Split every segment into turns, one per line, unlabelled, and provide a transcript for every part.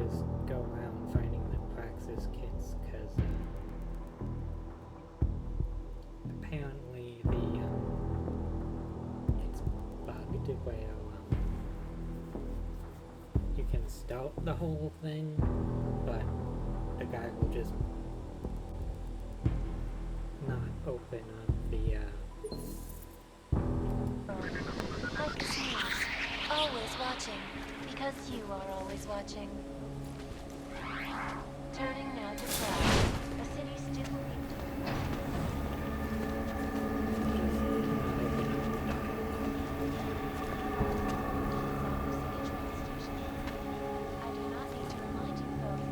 just go around finding the Praxis kits because apparently it's bugged where you can start the whole thing, but the guy will just not open up the
Always watching, because you are always watching. Turning now to cloud, a city still empty. I do not need to remind you, folks.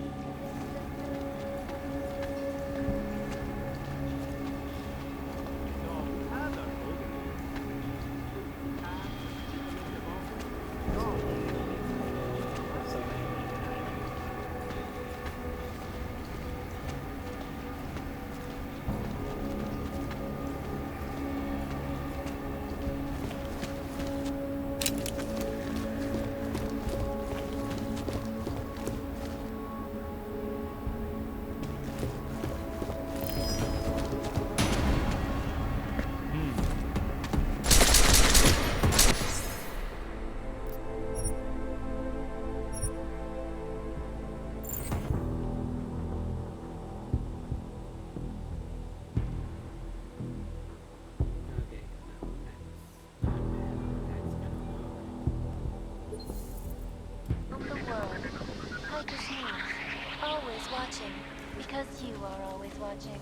Watching, because you are always watching.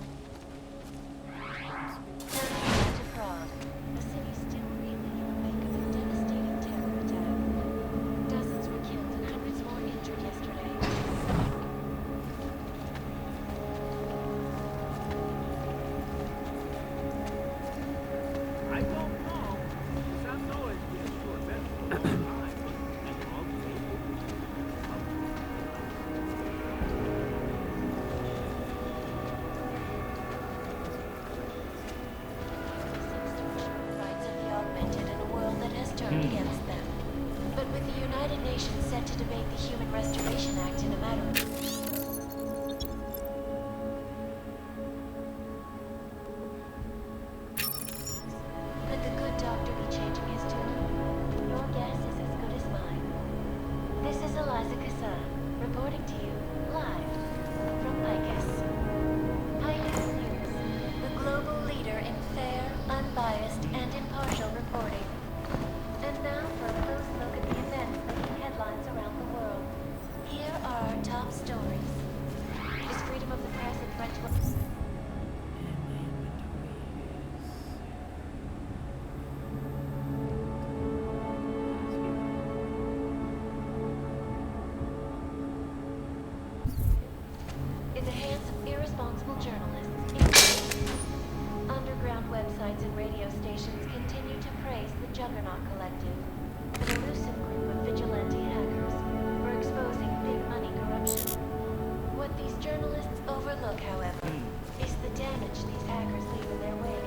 Turning now to Prague, a city still reeling in the wake of a devastating terror attack. Dozens were killed and hundreds more injured yesterday.
I don't know. Some noise is for a better time.
Against them. But with the United Nations set to debate the Human Restoration Act in a matter of... Could the good doctor be changing his tune? Your guess is as good as mine. This is Eliza Kassan, reporting to you, live, from Picus. Picus News, the global leader in fair, unbiased, and impartial reporting. And now for a close look at the events making headlines around the world. Here are our top stories. Is freedom of the press in French... In the hands of irresponsible journalists, underground websites and radio stations continue to praise the Juggernaut Collective, an elusive group of vigilante hackers, for exposing big money corruption. What these journalists overlook, however, is the damage these hackers leave in their wake.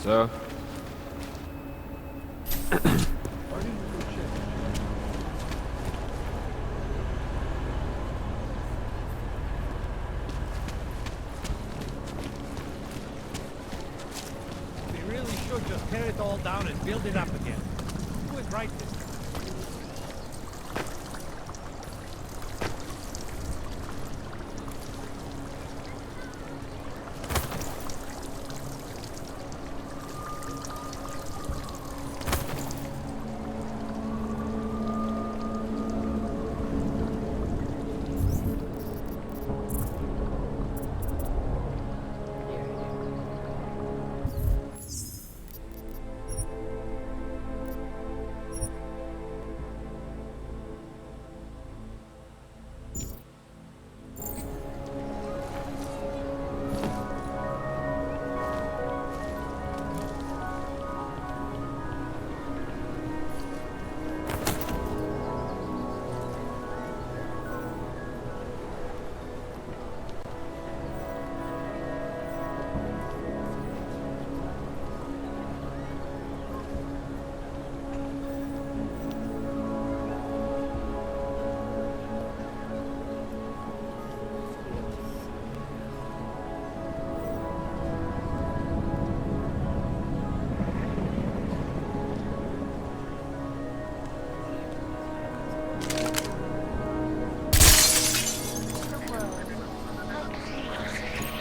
So?
We really should just tear it all down and build it up again. Do it right this time.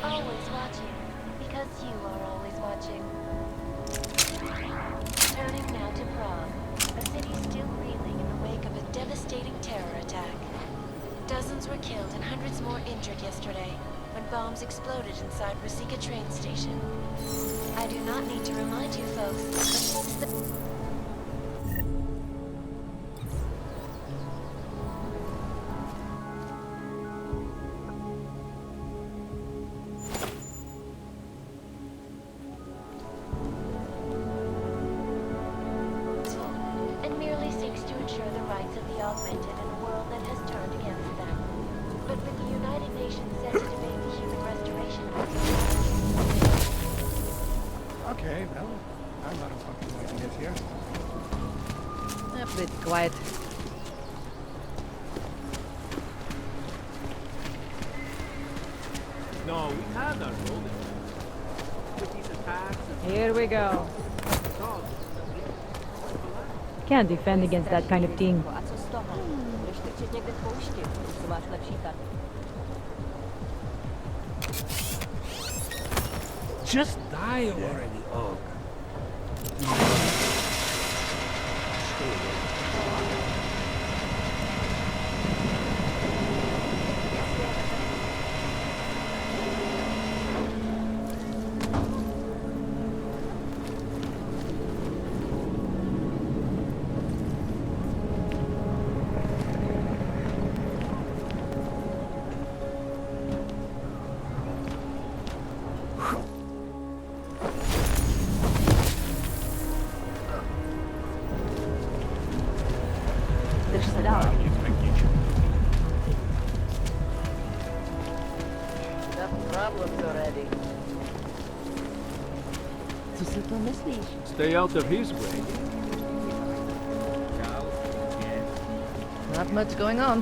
Always watching, because you are always watching. Turning now to Prague, a city still reeling in the wake of a devastating terror attack. Dozens were killed and hundreds more injured yesterday when bombs exploded inside Ruzicka train station. I do not need to remind you folks, but since the and merely seeks to ensure the rights of the augmented in a world that has turned against them. But with the United Nations set to debate the human restoration
Okay, well, I'm not a fucking way to get here.
Pretty quiet.
No, we have our building. With these attacks and
Here we go.
dogs.
Can't defend against that kind of thing.
Just die already, Og.
Stay out of his way.
Not much going on.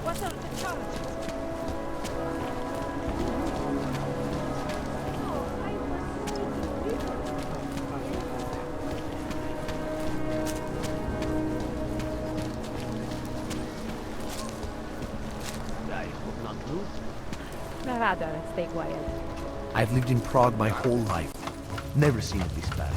What are the charges?
I hope not lose.
Rather, stay quiet.
I've lived in Prague my whole life. Never seen it this bad.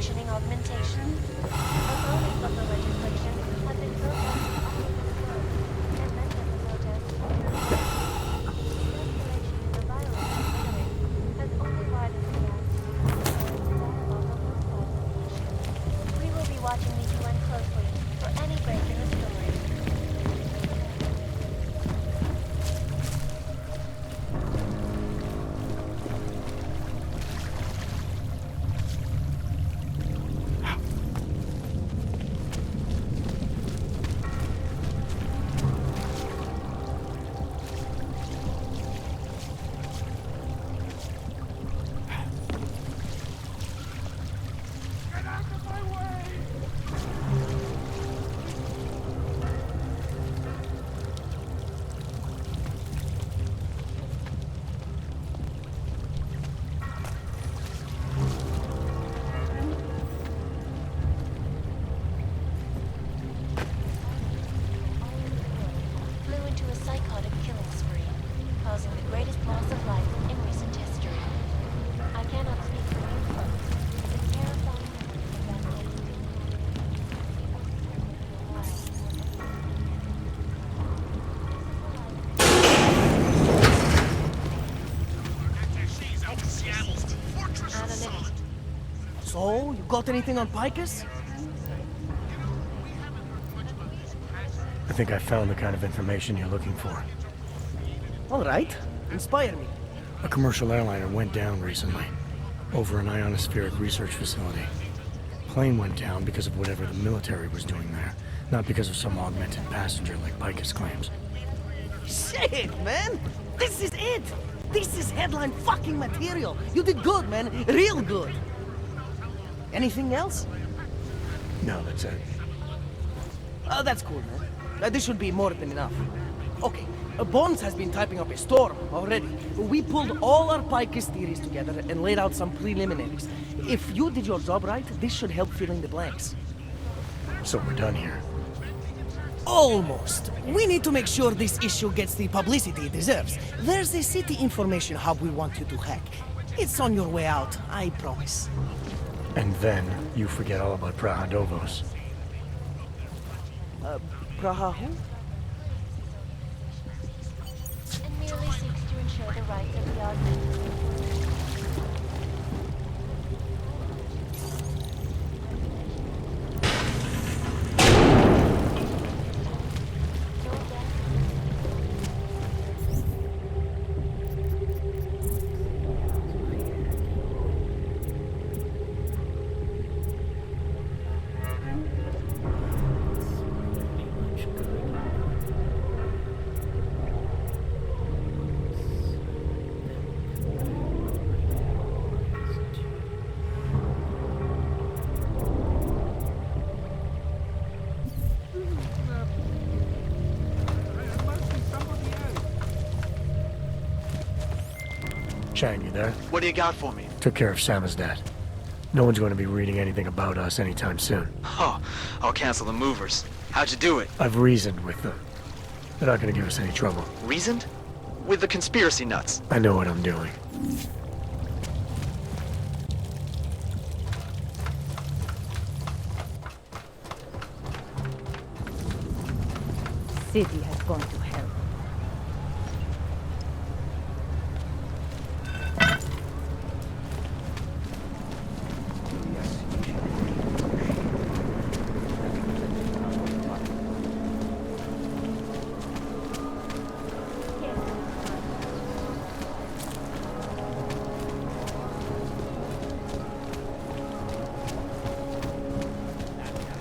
functioning augmentation. A bonus of the legislation has been programmed all over the globe, and many of the protests the escalation in the violence of rhetoric has only widened the gap between the dialogue on both sides of the issue. We will be watching the UN closely for any break in the story. Flew into a psychotic killing spree, causing the greatest loss of life in recent history. I cannot speak for you folks. The terrifying memory of that day
So, you got anything on Picus?
I think I found the kind of information you're looking for.
All right, inspire me.
A commercial airliner went down recently, over an ionospheric research facility. Plane went down because of whatever the military was doing there, not because of some augmented passenger like Picus claims.
Shit, man! This is it! This is headline fucking material! You did good, man. Real good. Anything else?
No, that's it.
That's cool, man. This should be more than enough. Okay, Bones has been typing up a storm already. We pulled all our Picus theories together and laid out some preliminaries. If you did your job right, this should help fill in the blanks.
So we're done here.
Almost. We need to make sure this issue gets the publicity it deserves. There's a city information hub we want you to hack. It's on your way out, I promise.
And then you forget all about Prahadovos.
Praha who?
and merely seeks to ensure the rights of the augmented.
Chang, you there?
What do you got for me?
Took care of Samizdat. No one's going to be reading anything about us anytime soon.
Oh, I'll cancel the movers. How'd you do it?
I've reasoned with them. They're not going to give us any trouble.
Reasoned? With the conspiracy nuts.
I know what I'm doing.
City has gone to hell.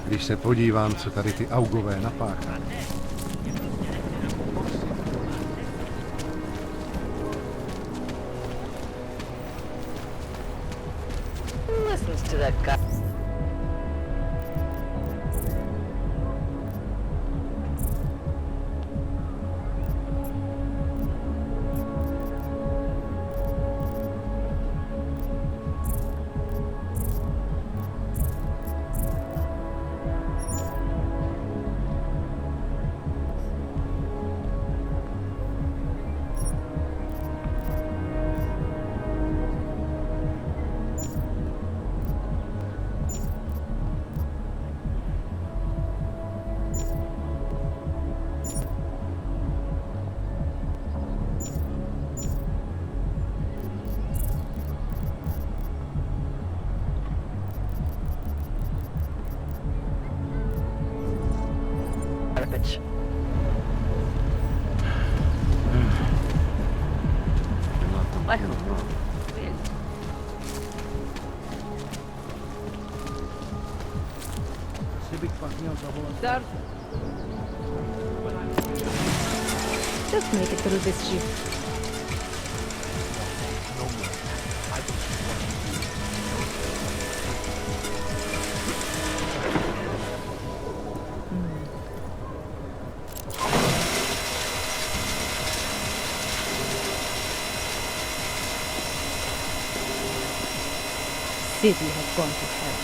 Když se podívám, co tady ty augové napáchají.
Listens to that guy.
Start. Just make it through this shift. City has gone to hell.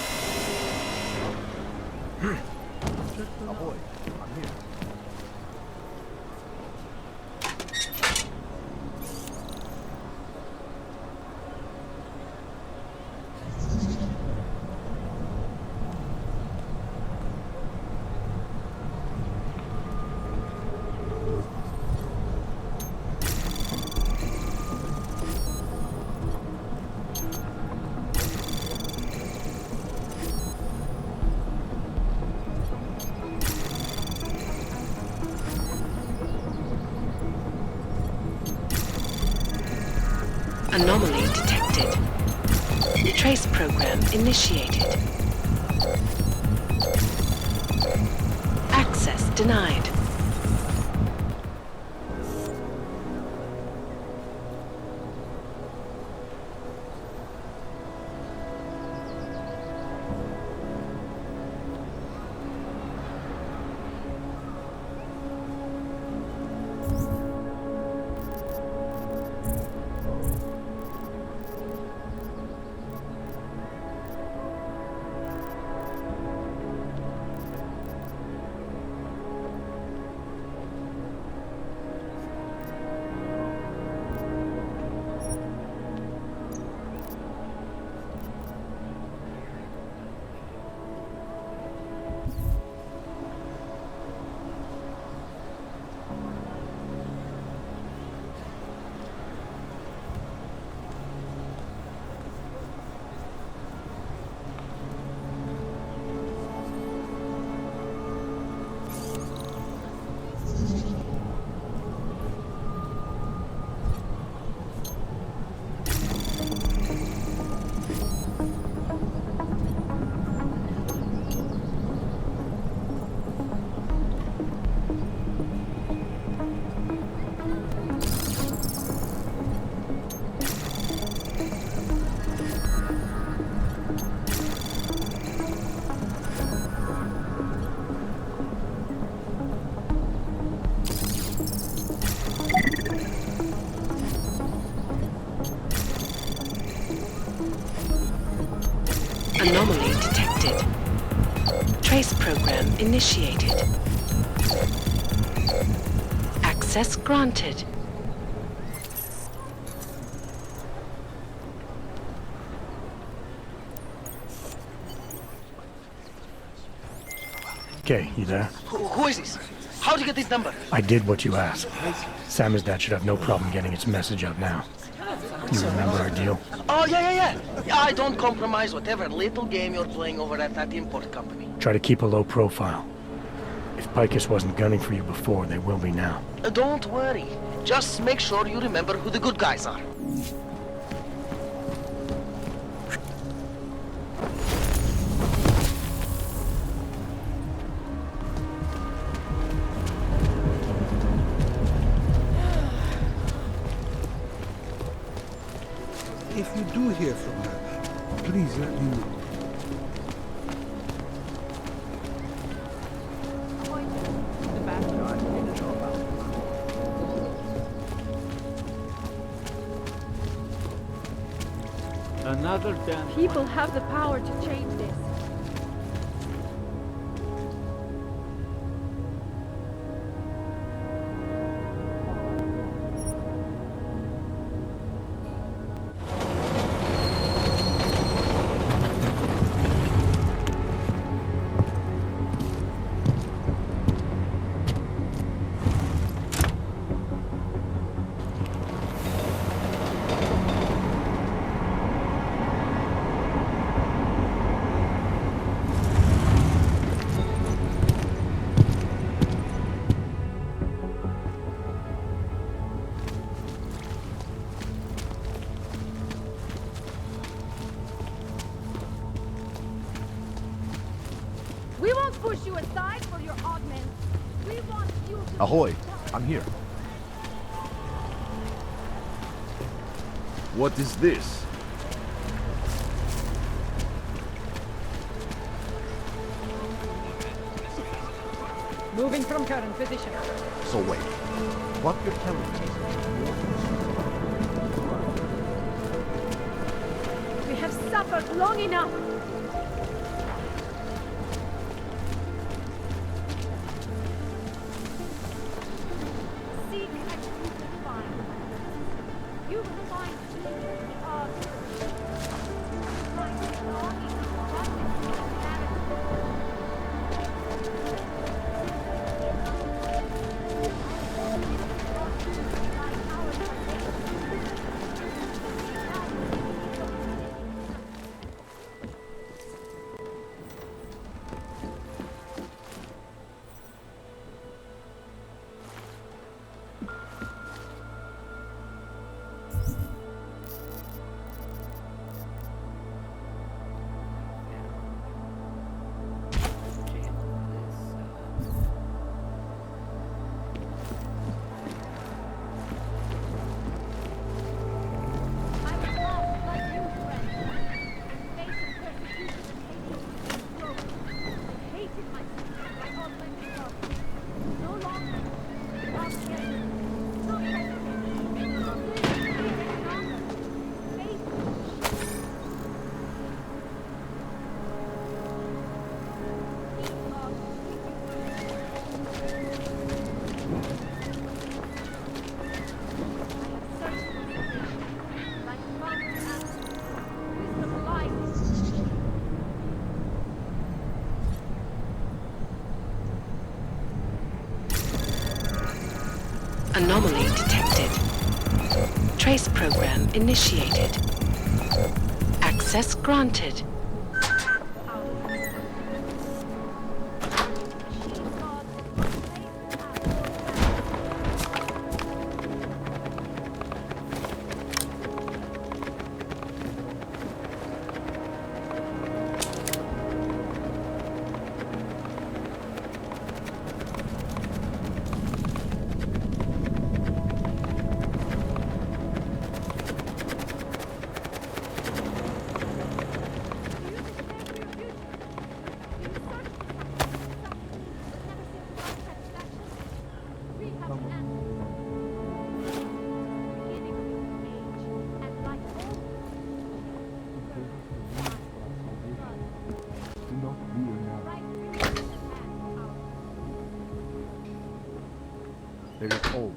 Ahoy, I'm here.
Anomaly detected. Trace program initiated. Access denied. Anomaly detected. Trace program initiated. Access granted.
Okay, you there?
Who is this? How'd you get this number?
I did what you asked. Samizdat should have no problem getting its message out now. You remember our deal?
Oh, yeah. I don't compromise whatever little game you're playing over at that import company.
Try to keep a low profile. If Picus wasn't gunning for you before, they will be now.
Don't worry. Just make sure you remember who the good guys are.
If you do hear from her, please let me know.
Another damn...
People have the power to change this.
Ahoy, I'm here. What is this?
Moving from current position.
So wait, what you're telling me is
We have suffered long enough. Seek and you will find. You will find the art. Find the longing for justice and humanity.
Anomaly detected. Trace program initiated. Access granted.
There is always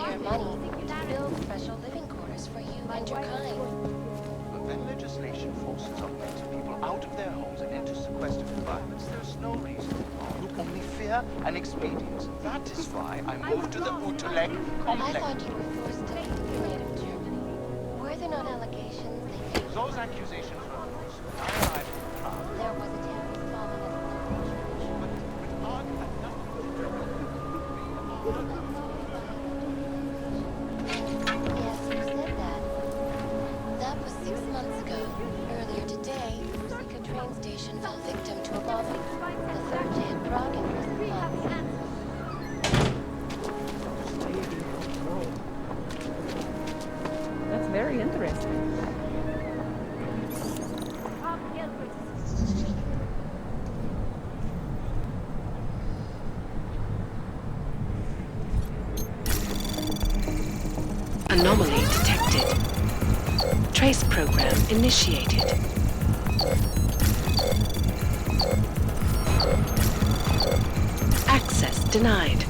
taxpayer money to build special living quarters for you and your kind.
But when legislation forces augmented people out of their homes and into sequestered environments, there's no reason to want, only fear and expedience. That is why I moved to the Utrecht
I
complex.
thought you were forced to immigrate of Germany. Were there not allegations they made?
Those accusations were false. I arrived in Prague,
There was a terrorist bombing at the
but Prague had nothing to do with it.
Yes, you said that. That was 6 months ago. Earlier today, Rusika train station fell victim to a bombing. The third day in Prague in recent months.
That's very interesting.
Anomaly detected. Trace program initiated. Access denied.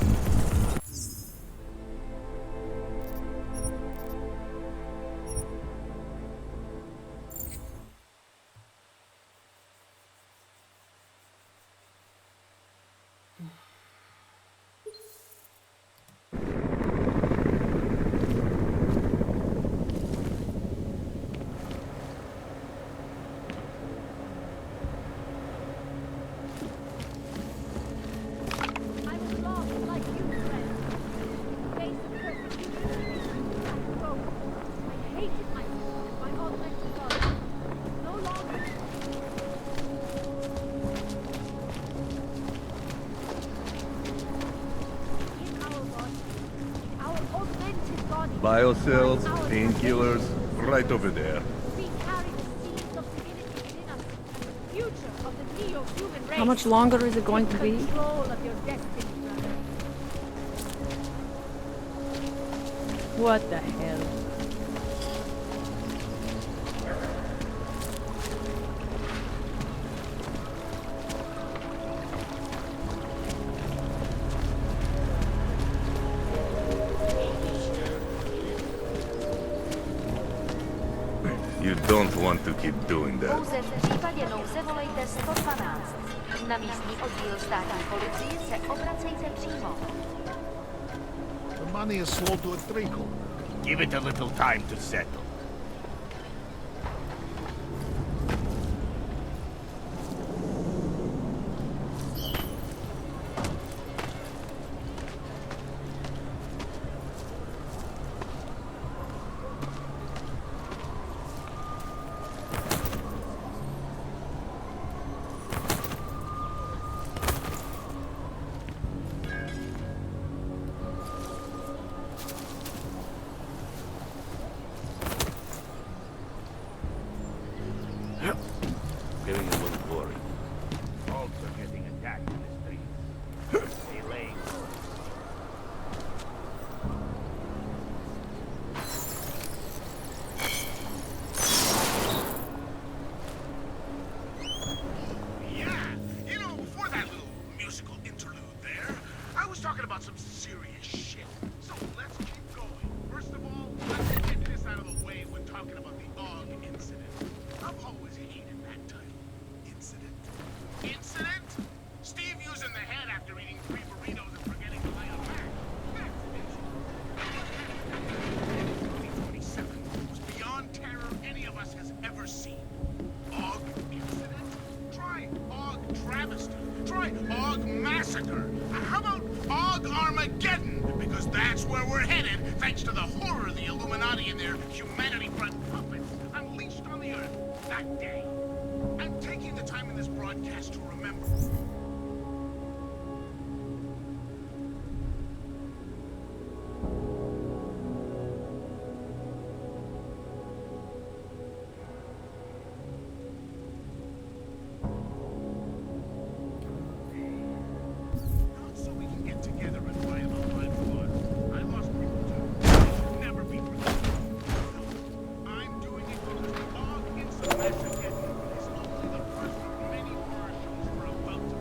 I was lost like you, friend. In the face of persecution, and growth. I hated myself and my augmented body. No longer. In our body, in our augmented body.
Biocells,
lies our
painkillers,
salvation.
right over there.
We carry the seeds of divinity within us, and the future of the neo-human race.
How much longer is it going to be?
Control of your destiny, brother.
What the hell?
You don't want to keep doing that.
Pouze v případě nouze volejte 112. Na místní oddíl státní policie se obracejte přímo.
The money is slow to a trickle. Give it a little time to settle. Feeling a little worried. Folks are getting attacked in the streets. Delaying.
Yeah, you know, before that little musical interlude there, I was talking about some serious shit. So let's keep going. First of all, let's get this out of the way when talking about the Og incident. I've always hated that title. Incident? Incident? Steve using the head after eating 3 burritos and forgetting to light a match. That's an issue. 2027 was beyond terror any of us has ever seen. Og incident? Try Og travesty. Try Og massacre. How about Og Armageddon? Because that's where we're headed, thanks to the horror of the Illuminati and their humanity-front puppets unleashed on the Earth that day. I'm taking the time in this broadcast to remember. Not so we can get together and fight about my blood. I lost people too. I should never be forgotten. No, I'm doing it because the Og incident is only the first of many horror shows we're about to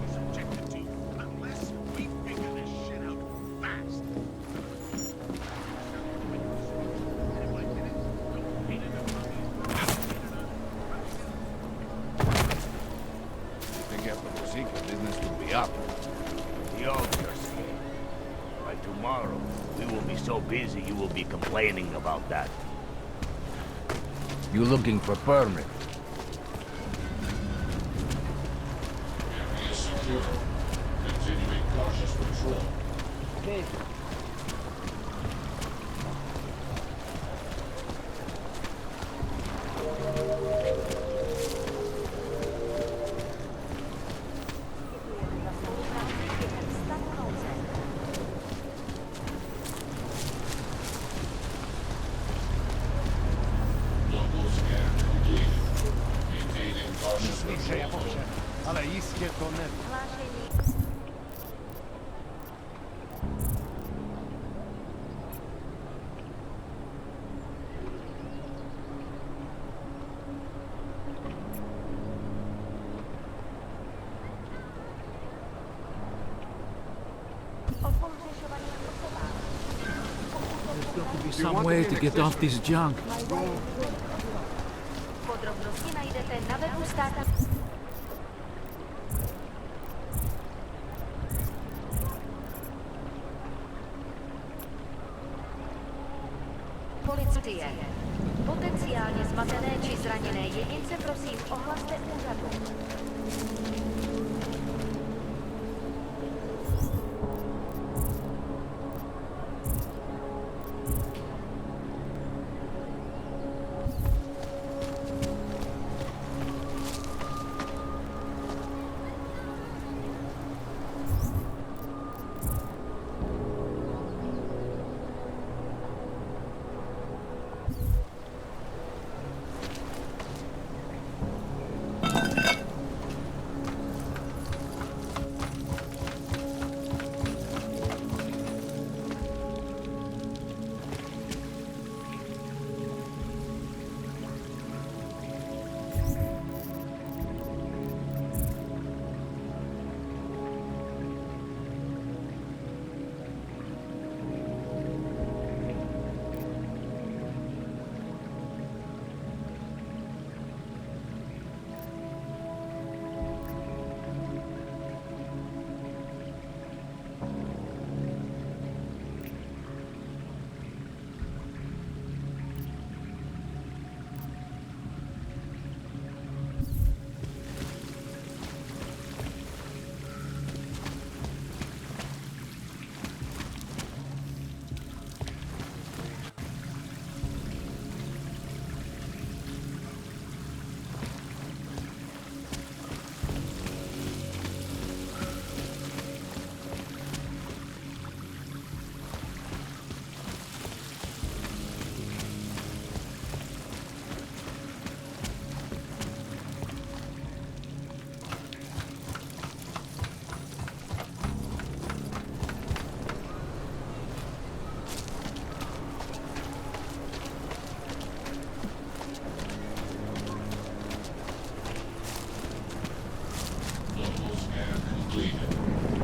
tomorrow. We will be so busy you will be complaining about that.
You looking for permit?
Continuing cautious patrol.
Okay.
Ale jistě to ne.
There's got to be some way to get off this junk.
Podrobnosti najdete na webu státu. Policie. Potenciálně zmatené či zraněné jedince prosím ohlaste úřadu.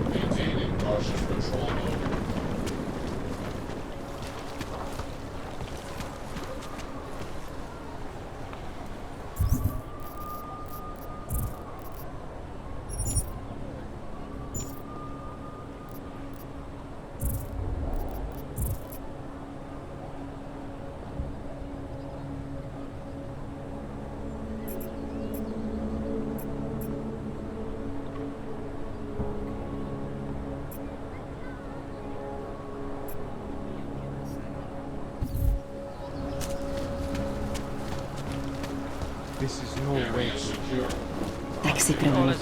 Maintaining cautious patrol mode.
This is no way.
Tak si promluv.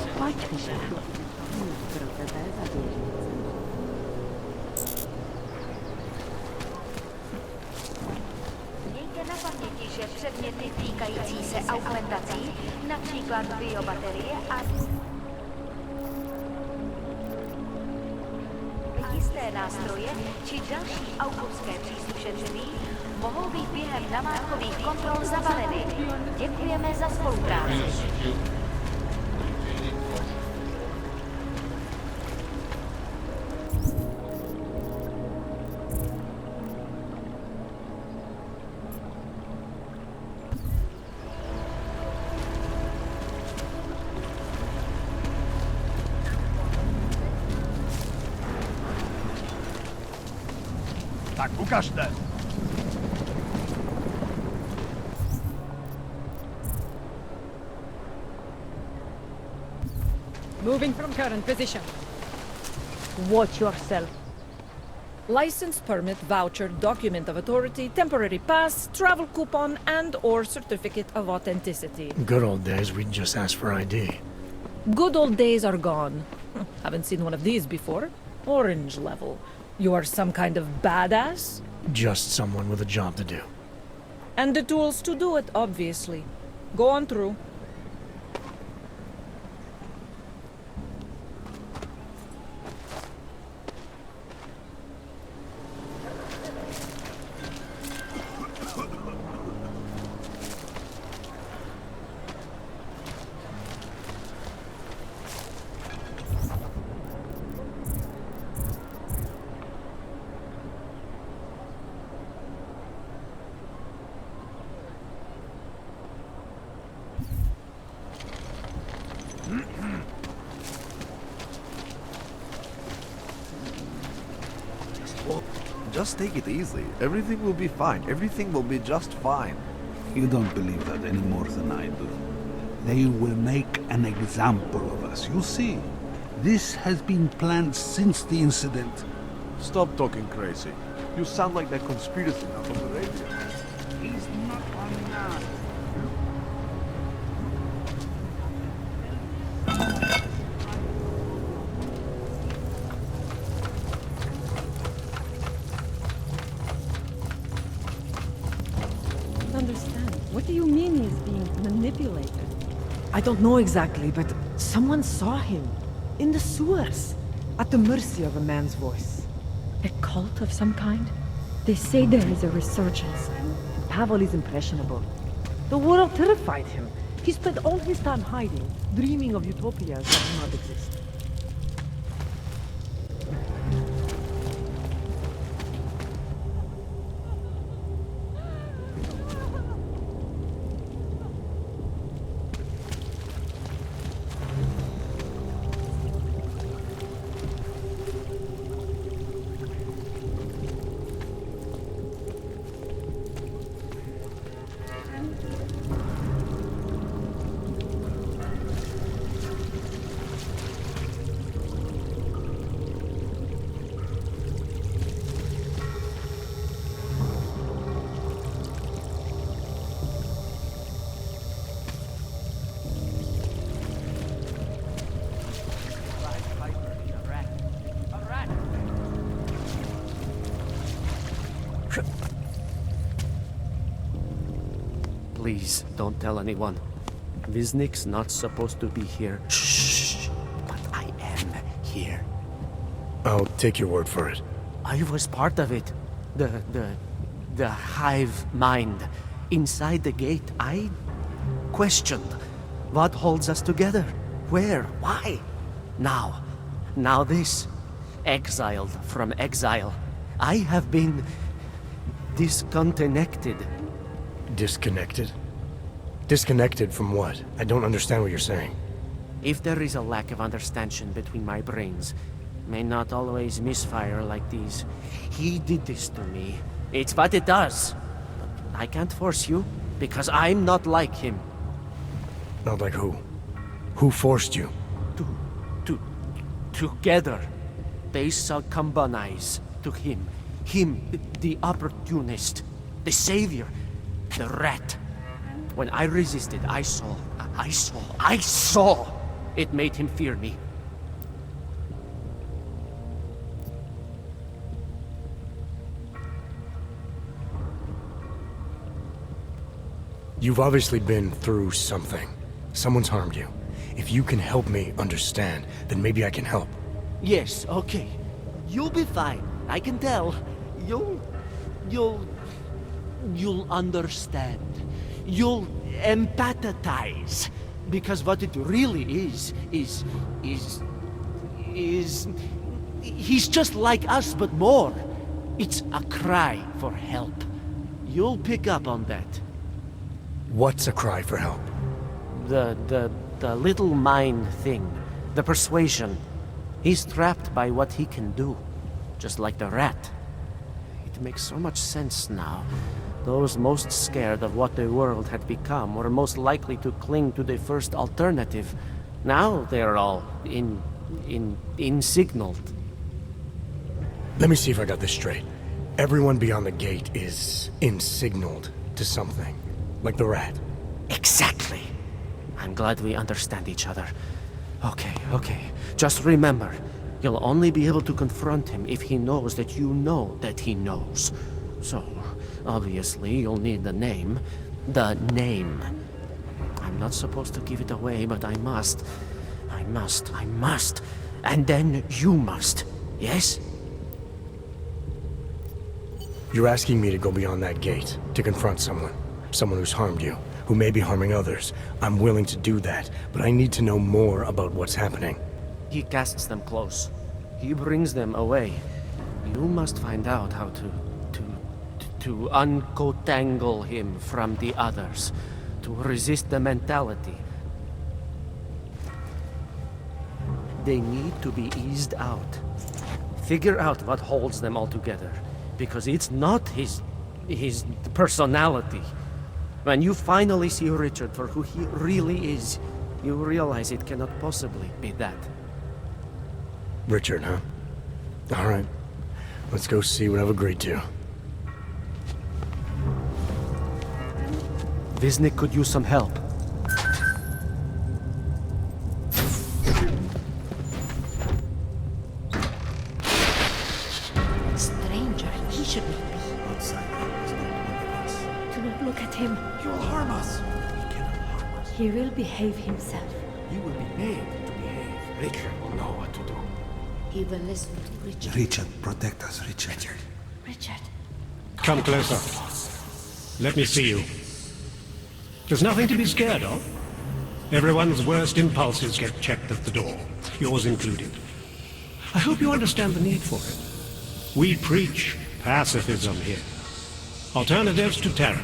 Mějte na paměti, že předměty týkající se augmentací, například biobaterie a jisté nástroje či další autorské příslušenství mohou být během namátkových kontrol zabaleny. Děkujeme za spolupráci.
Tak ukażte!
Moving from current position.
Watch yourself.
License, permit, voucher, document of authority, temporary pass, travel coupon, and/or certificate of authenticity.
Good old days, we'd just ask for ID.
Good old days are gone. Haven't seen one of these before. Orange level. You are some kind of badass?
Just someone with a job to do.
And the tools to do it, obviously. Go on through.
Just take it easy. Everything will be fine. Everything will be just fine.
You don't believe that any more than I do. They will make an example of us. You see, this has been planned since the incident.
Stop talking crazy. You sound like that conspiracy nut on the radio.
He's not on that.
Understand. What do you mean he's being manipulated?
I don't know exactly, but someone saw him. In the sewers. At the mercy of a man's voice.
A cult of some kind? They say there is a resurgence.
Pavel is impressionable. The world terrified him. He spent all his time hiding, dreaming of utopias that do not exist.
Please, don't tell anyone. Viznik's not supposed to be here. Shh! But I am here.
I'll take your word for it.
I was part of it. The hive mind. Inside the gate, I questioned what holds us together. Where? Why? Now this. Exiled from exile. I have been disconnected.
Disconnected? Disconnected from what? I don't understand what you're saying.
If there is a lack of understanding between my brains, may not always misfire like these. He did this to me. It's what it does. But I can't force you, because I'm not like him.
Not like who? Who forced you?
Together, they succumbanize to him. Him, the opportunist, the savior, the rat. When I resisted, I saw. It made him fear me.
You've obviously been through something. Someone's harmed you. If you can help me understand, then maybe I can help.
Yes, okay. You'll be fine. I can tell. You'll understand. You'll empathize. Because what it really is... He's just like us, but more. It's a cry for help. You'll pick up on that.
What's a cry for help?
The little mind thing. The persuasion. He's trapped by what he can do. Just like the rat. It It makes so much sense now. Those most scared of what the world had become were most likely to cling to the first alternative. Now they're all insignaled.
Let me see if I got this straight. Everyone beyond the gate is insignaled to something. Like the rat.
Exactly. I'm glad we understand each other. Okay. Just remember, you'll only be able to confront him if he knows that you know that he knows. So, obviously, you'll need the name. The name. I'm not supposed to give it away, but I must. And then you must. Yes?
You're asking me to go beyond that gate, to confront someone. Someone who's harmed you, who may be harming others. I'm willing to do that, but I need to know more about what's happening.
He casts them close. He brings them away. You must find out how to uncotangle him from the others. To resist the mentality. They need to be eased out. Figure out what holds them all together. Because it's not his personality. When you finally see Richard for who he really is, you realize it cannot possibly be that.
Richard, huh? All right. Let's go see what I've agreed to.
Viznik could use some help.
Stranger, he should not be.
Outside, he's not one of us.
Do not look at him.
He will harm us. He cannot harm us.
He will behave himself.
He will be made to behave. Richard will know what to do.
He will listen to Richard.
Richard, protect us, Richard.
Richard.
Come closer. Let me see you. There's nothing to be scared of. Everyone's worst impulses get checked at the door, yours included. I hope you understand the need for it. We preach pacifism here. Alternatives to terror.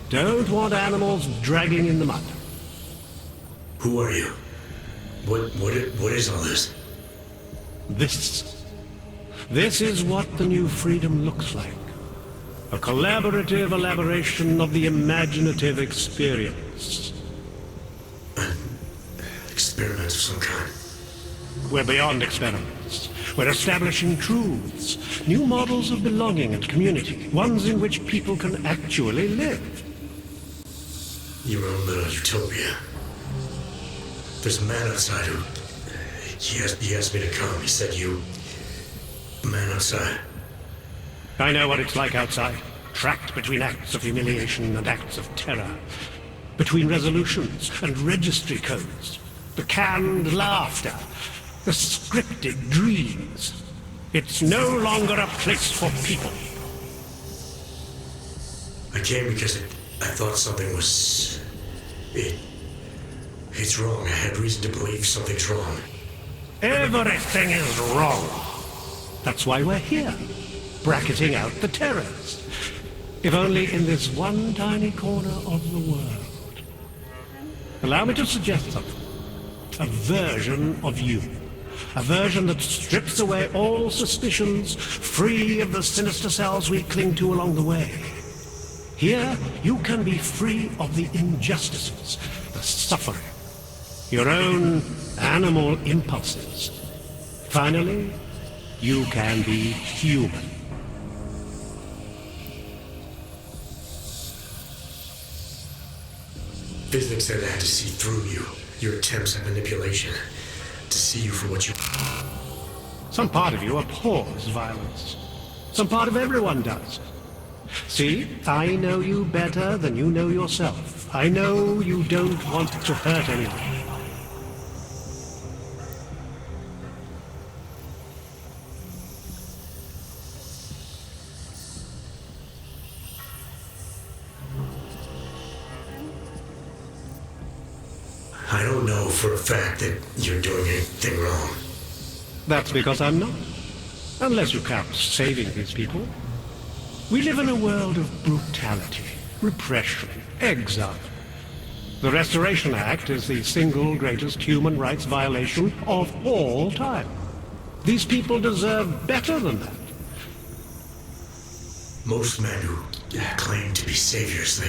Don't want animals dragging in the mud.
Who are you? What is all this?
This is what the new freedom looks like. A collaborative elaboration of the imaginative experience.
An experiment of some kind.
We're beyond experiments. We're establishing truths, new models of belonging and community, ones in which people can actually live.
Your own little utopia. There's a man outside who... He asked me to come. He said you... A man outside.
I know what it's like outside. Trapped between acts of humiliation and acts of terror. Between resolutions and registry codes. The canned laughter. The scripted dreams. It's no longer a place for people.
I came because I thought something was... It's wrong. I had reason to believe something's wrong.
Everything is wrong. That's why we're here. Bracketing out the terrors. If only in this one tiny corner of the world. Allow me to suggest something. A version of you. A version that strips away all suspicions, free of the sinister cells we cling to along the way. Here, you can be free of the injustices, the suffering, your own animal impulses. Finally, you can be human.
Viznik said I had to see through you, your attempts at manipulation, to see you for what you...
Some part of you abhors violence. Some part of everyone does. See, I know you better than you know yourself. I know you don't want to hurt anyone.
I don't know for a fact that you're doing anything wrong.
That's because I'm not. Unless you count saving these people. We live in a world of brutality, repression, exile. The Restoration Act is the single greatest human rights violation of all time. These people deserve better than that.
Most men who claim to be saviors,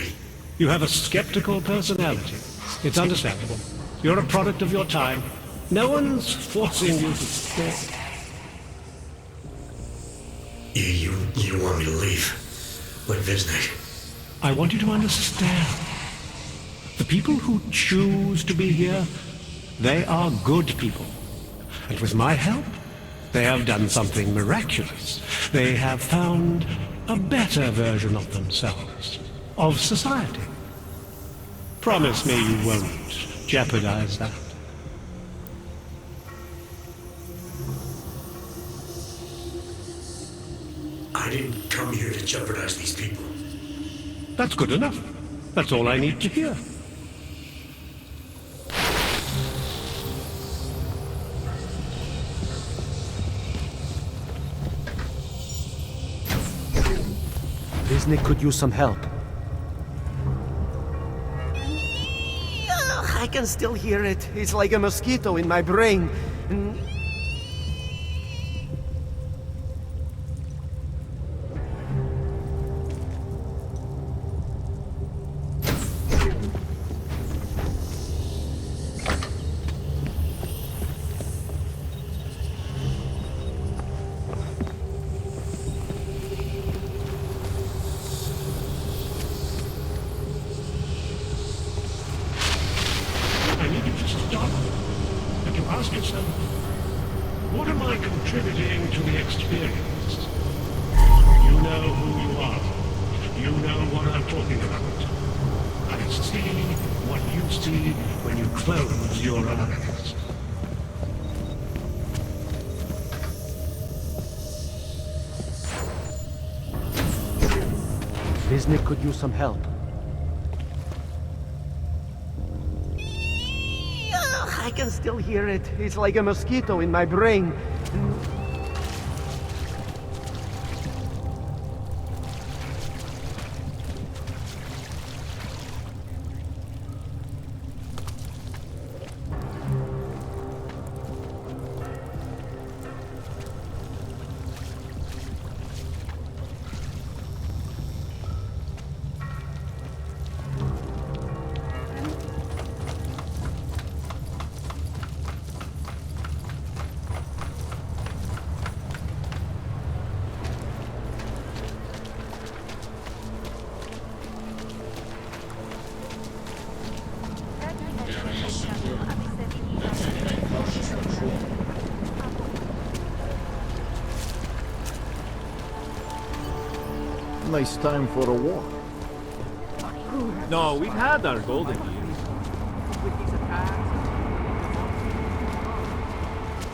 You have a skeptical personality. It's understandable. You're a product of your time. No one's forcing you to stay.
You want me to leave? Like Wisnik?
I want you to understand. The people who choose to be here, they are good people. And with my help, they have done something miraculous. They have found a better version of themselves, of society. Promise me you won't jeopardize that.
I didn't come here to jeopardize these people.
That's good enough. That's all I need to hear.
Wisnik could use some help. I can still hear it. It's like a mosquito in my brain.
I need you to stop and to ask yourself, what am I contributing to the experience? You know who you are. You know what I'm talking about. I see what you see when you close your eyes.
Wisnik could use some help. I can still hear it. It's like a mosquito in my brain.
Nice time for a walk.
No, we've had our golden years.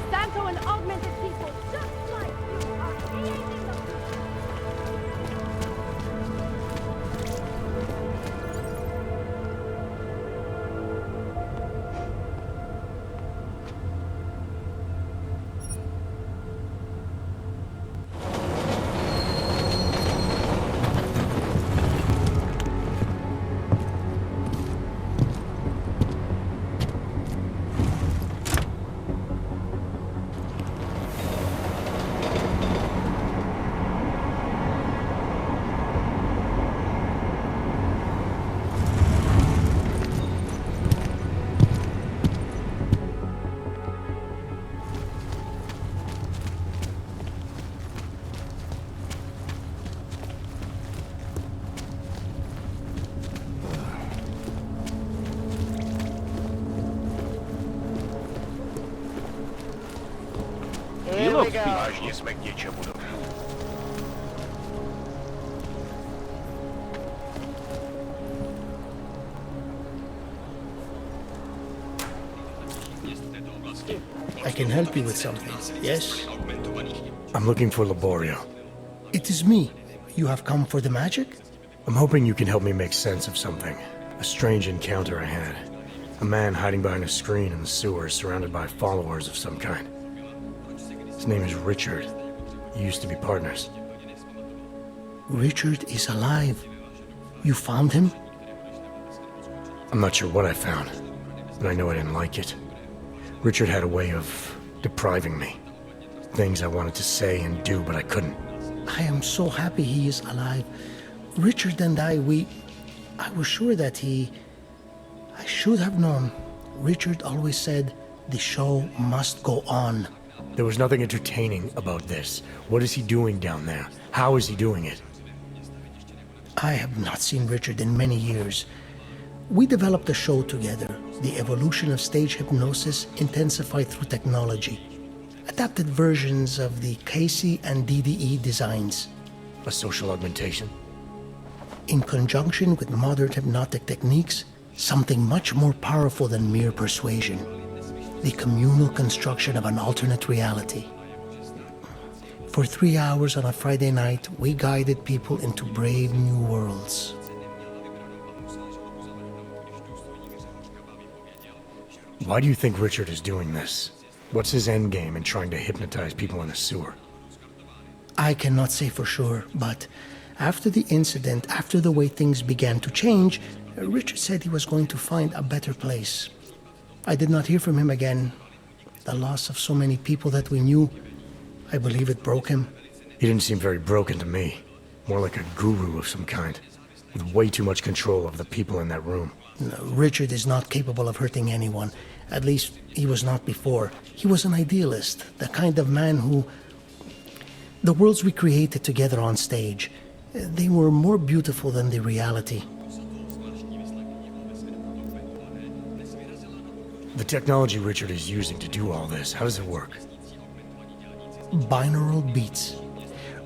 Santo and augmented people, just like you, are creating the...
He looks peaceful.
I can help you with something, yes?
I'm looking for Laborio.
It is me. You have come for the magic?
I'm hoping you can help me make sense of something. A strange encounter I had. A man hiding behind a screen in the sewers, surrounded by followers of some kind. His name is Richard. We used to be partners.
Richard is alive. You found him?
I'm not sure what I found, but I know I didn't like it. Richard had a way of depriving me. Things I wanted to say and do, but I couldn't.
I am so happy he is alive. Richard and I was sure that I should have known. Richard always said the show must go on.
There was nothing entertaining about this. What is he doing down there? How is he doing it?
I have not seen Richard in many years. We developed a show together, The Evolution of Stage Hypnosis Intensified Through Technology. Adapted versions of the Casey and DDE designs.
A social augmentation?
In conjunction with modern hypnotic techniques, something much more powerful than mere persuasion. The communal construction of an alternate reality. For 3 hours on a Friday night, we guided people into brave new worlds.
Why do you think Richard is doing this? What's his end game in trying to hypnotize people in a sewer?
I cannot say for sure, but after the incident, after the way things began to change, Richard said he was going to find a better place. I did not hear from him again. The loss of so many people that we knew, I believe it broke him.
He didn't seem very broken to me. More like a guru of some kind, with way too much control of the people in that room.
No, Richard is not capable of hurting anyone. At least, he was not before. He was an idealist, the kind of man who... The worlds we created together on stage, they were more beautiful than the reality.
The technology Richard is using to do all this, how does it work?
Binaural beats.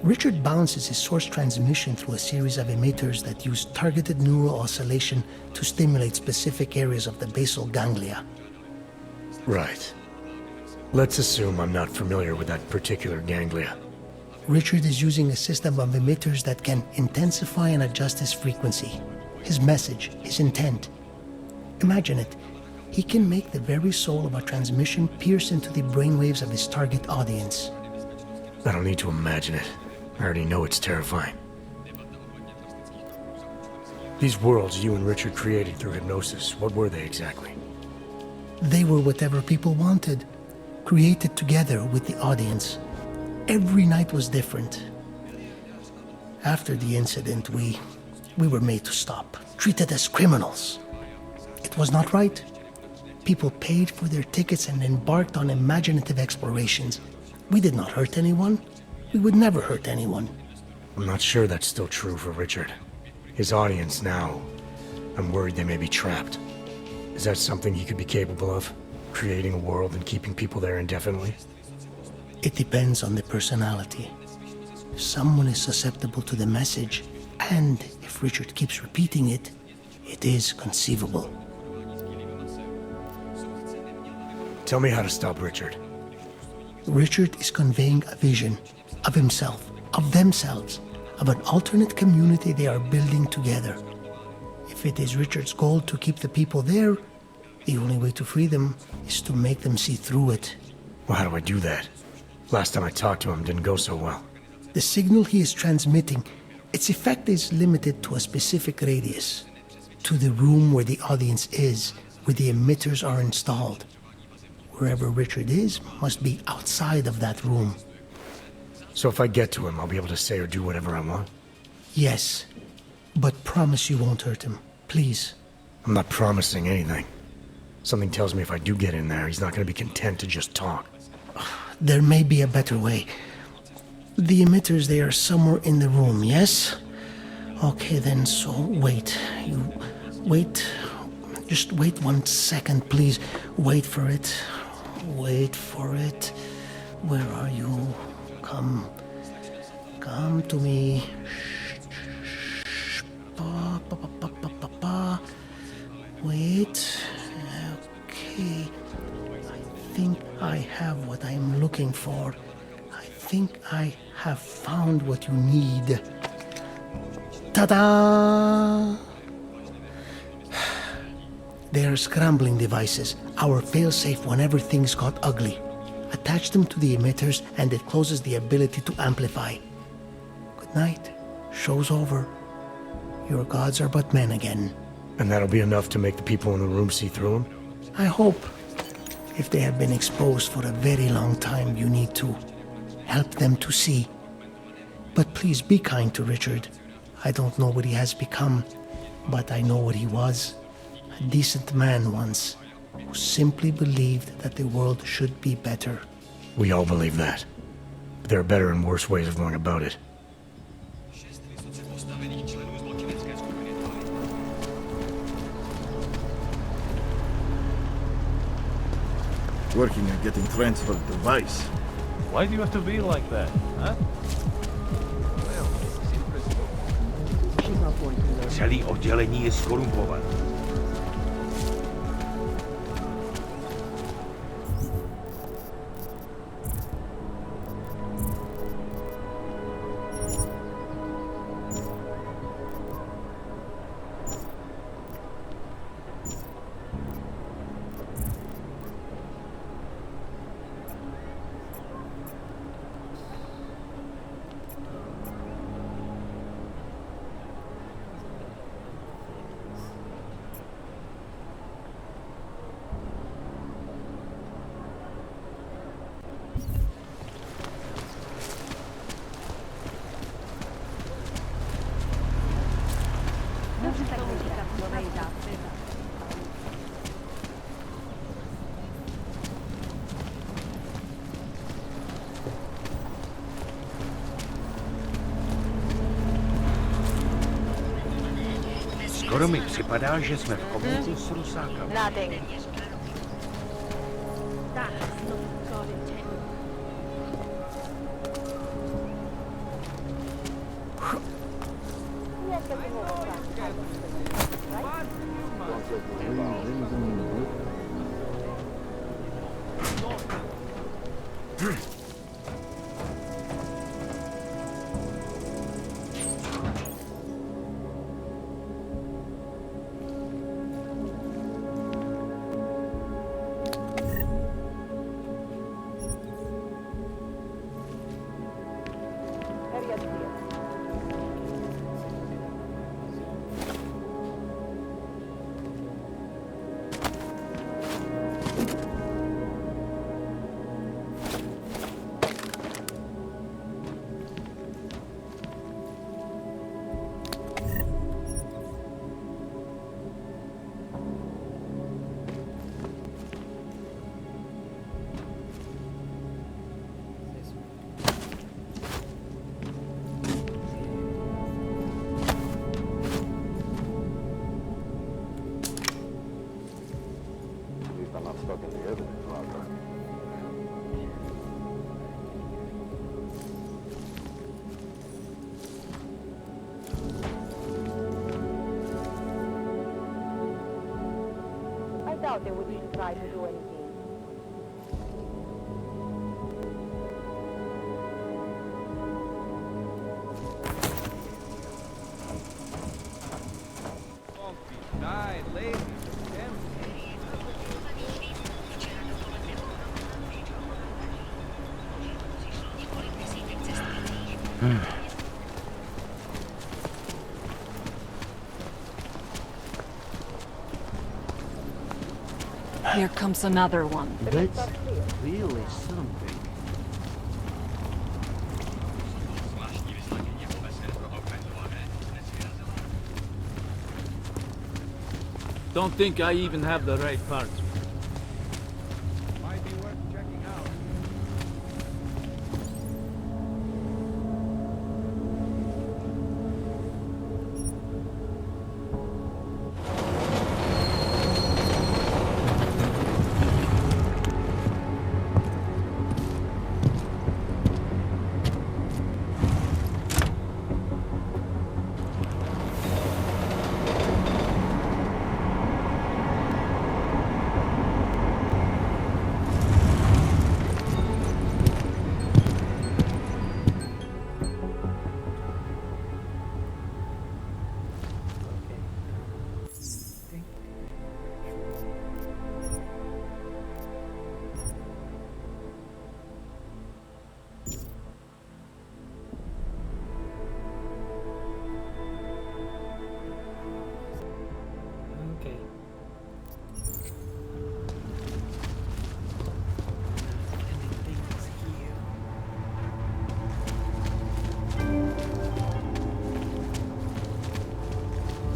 Richard bounces his source transmission through a series of emitters that use targeted neural oscillation to stimulate specific areas of the basal ganglia.
Right. Let's assume I'm not familiar with that particular ganglia.
Richard is using a system of emitters that can intensify and adjust his frequency, his message, his intent. Imagine it. He can make the very soul of a transmission pierce into the brainwaves of his target audience.
I don't need to imagine it. I already know it's terrifying. These worlds you and Richard created through hypnosis, what were they exactly?
They were whatever people wanted, created together with the audience. Every night was different. After the incident, we were made to stop, treated as criminals. It was not right. People paid for their tickets and embarked on imaginative explorations. We did not hurt anyone. We would never hurt anyone.
I'm not sure that's still true for Richard. His audience now, I'm worried they may be trapped. Is that something he could be capable of? Creating a world and keeping people there indefinitely?
It depends on the personality. If someone is susceptible to the message, and if Richard keeps repeating it, it is conceivable.
Tell me how to stop Richard.
Richard is conveying a vision of himself, of themselves, of an alternate community they are building together. If it is Richard's goal to keep the people there, the only way to free them is to make them see through it.
Well, how do I do that? Last time I talked to him didn't go so well.
The signal he is transmitting, its effect is limited to a specific radius, to the room where the audience is, where the emitters are installed. Wherever Richard is must be outside of that room.
So if I get to him, I'll be able to say or do whatever I want?
Yes, but promise you won't hurt him, please.
I'm not promising anything. Something tells me if I do get in there, he's not going to be content to just talk.
There may be a better way. The emitters, they are somewhere in the room, yes? Okay then, so wait. You wait. Just wait 1 second, please. Wait for it. Wait for it. Where are you? Come to me. Shh. Pa, pa, pa, pa, pa, pa, pa. Wait. Okay. I think I have what I'm looking for. I think I have found what you need. Ta-da! They are scrambling devices, our failsafe whenever things got ugly. Attach them to the emitters and it closes the ability to amplify. Good night. Show's over. Your gods are but men again.
And that'll be enough to make the people in the room see through him?
I hope. If they have been exposed for a very long time, you need to help them to see. But please be kind to Richard. I don't know what he has become, but I know what he was. A decent man once, who simply believed that the world should be better.
We all believe that. But there are better and worse ways of going about it.
Working on getting transferred to Vice.
Why do you have to be like that, huh?
Celý oddělení je skorumpované. Skoro mi připadá, že jsme v komunitě s Rusákami.
I doubt they would even try to do anything.
Here comes another one.
That's really something.
Don't think I even have the right parts. Might be worth checking out.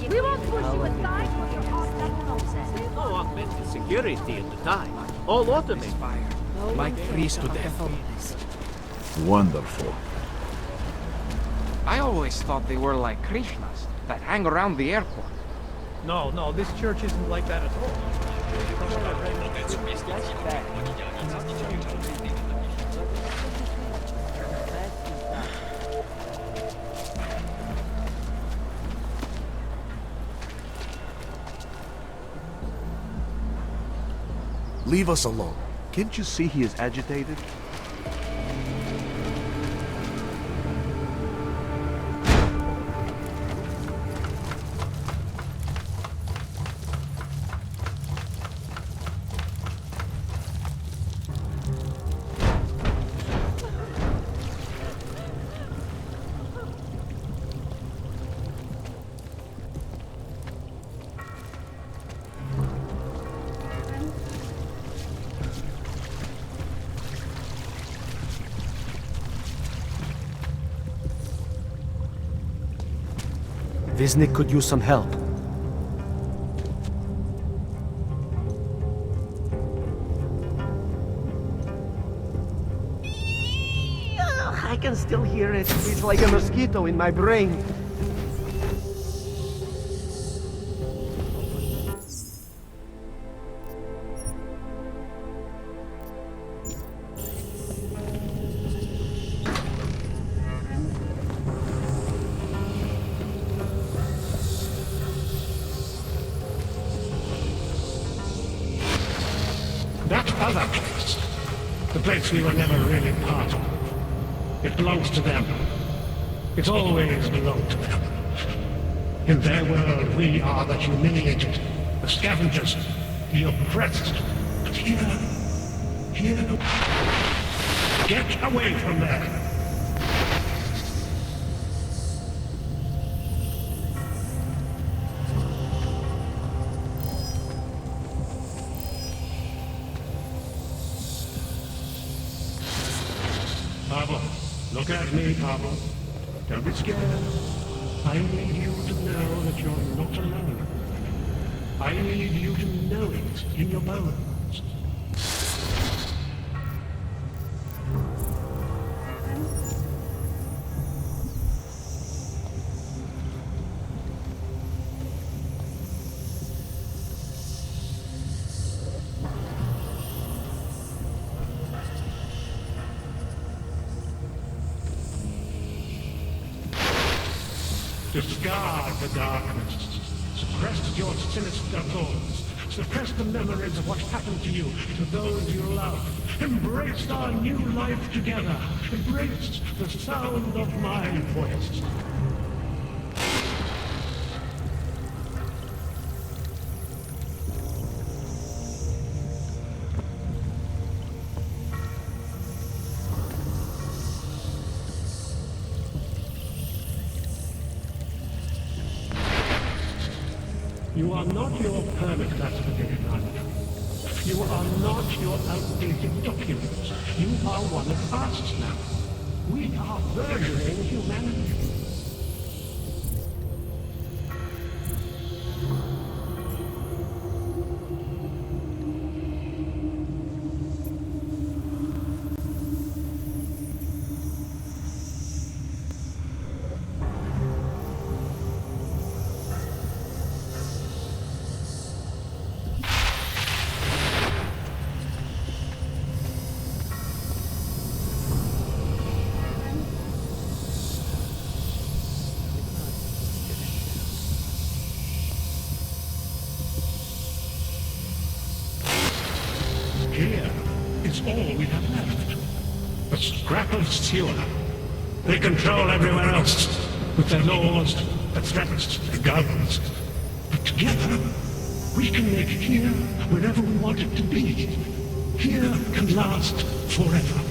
We won't push you aside when you're on that nonsense.
No augmented security at the time. All automated.
Might freeze to death.
Wonderful.
I always thought they were like Krishnas that hang around the airport.
No, this church isn't like that at all.
Leave us alone. Can't you see he is agitated?
Viznik could use some help. I can still hear it. It's like a mosquito in my brain.
That other place, the place we were never really part of, it belongs to them. It's always belonged to them. In their world, we are the humiliated, the scavengers, the oppressed. But here, get away from there. Pablo, look at me, Pablo. Don't be scared. I need you to know that you're not alone. I need you to know it in your bones. Discard the darkness. Suppress your sinister thoughts. Suppress the memories of what happened to you, to those you love. Embrace our new life together. Embrace the sound of my voice. You are not your permit classification life. You are not your outdated documents. You are one of us now. We are burgeoning humanity. Here is all we have left. A scrap of sewer. They control everywhere else with their laws, their threats, their guns. But together, we can make here wherever we want it to be. Here can last forever.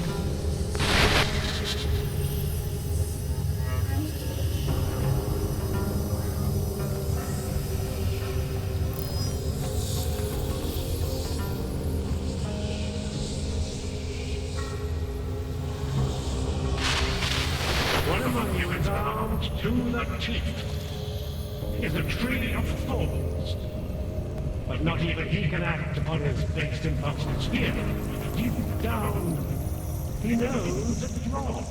One among you is armed to the teeth. is a tree of thorns. But not even he can act upon his based impulses here. Deep down, he knows it's wrong.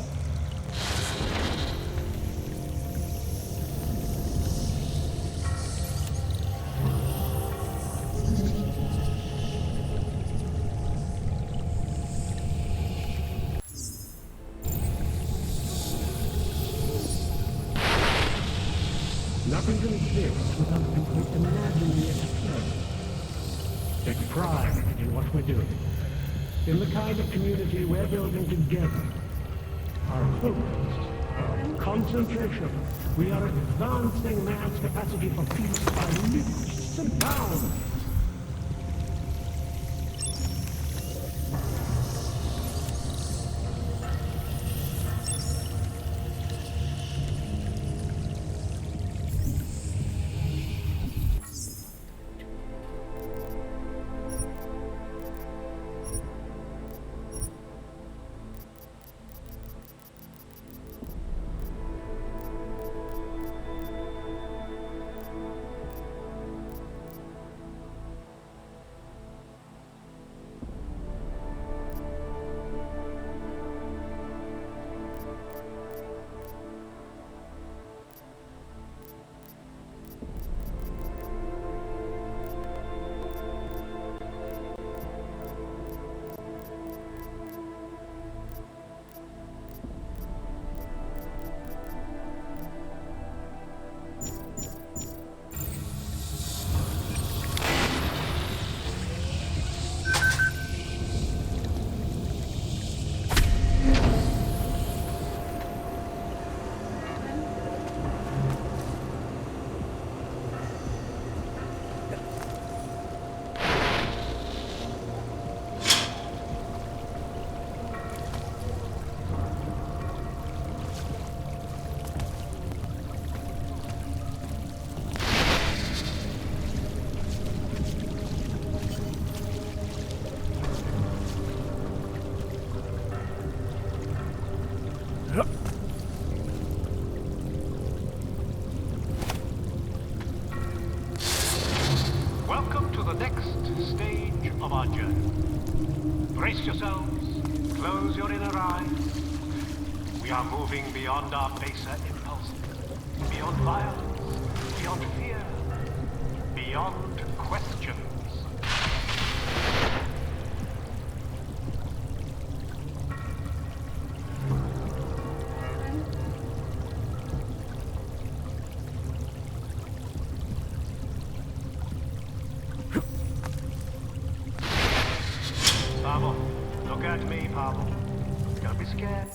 Nothing can exist without simply imagining it appear. Take pride in what we're doing, in the kind of community we're building together. Our focus, our concentration, we are advancing man's capacity for peace by leaps and bounds.
Welcome to the next stage of our journey. Brace yourselves, close your inner eyes. We are moving beyond our baser impulses, beyond violence, beyond fear, beyond questions. Pavel, look at me, Pavel. Don't be scared.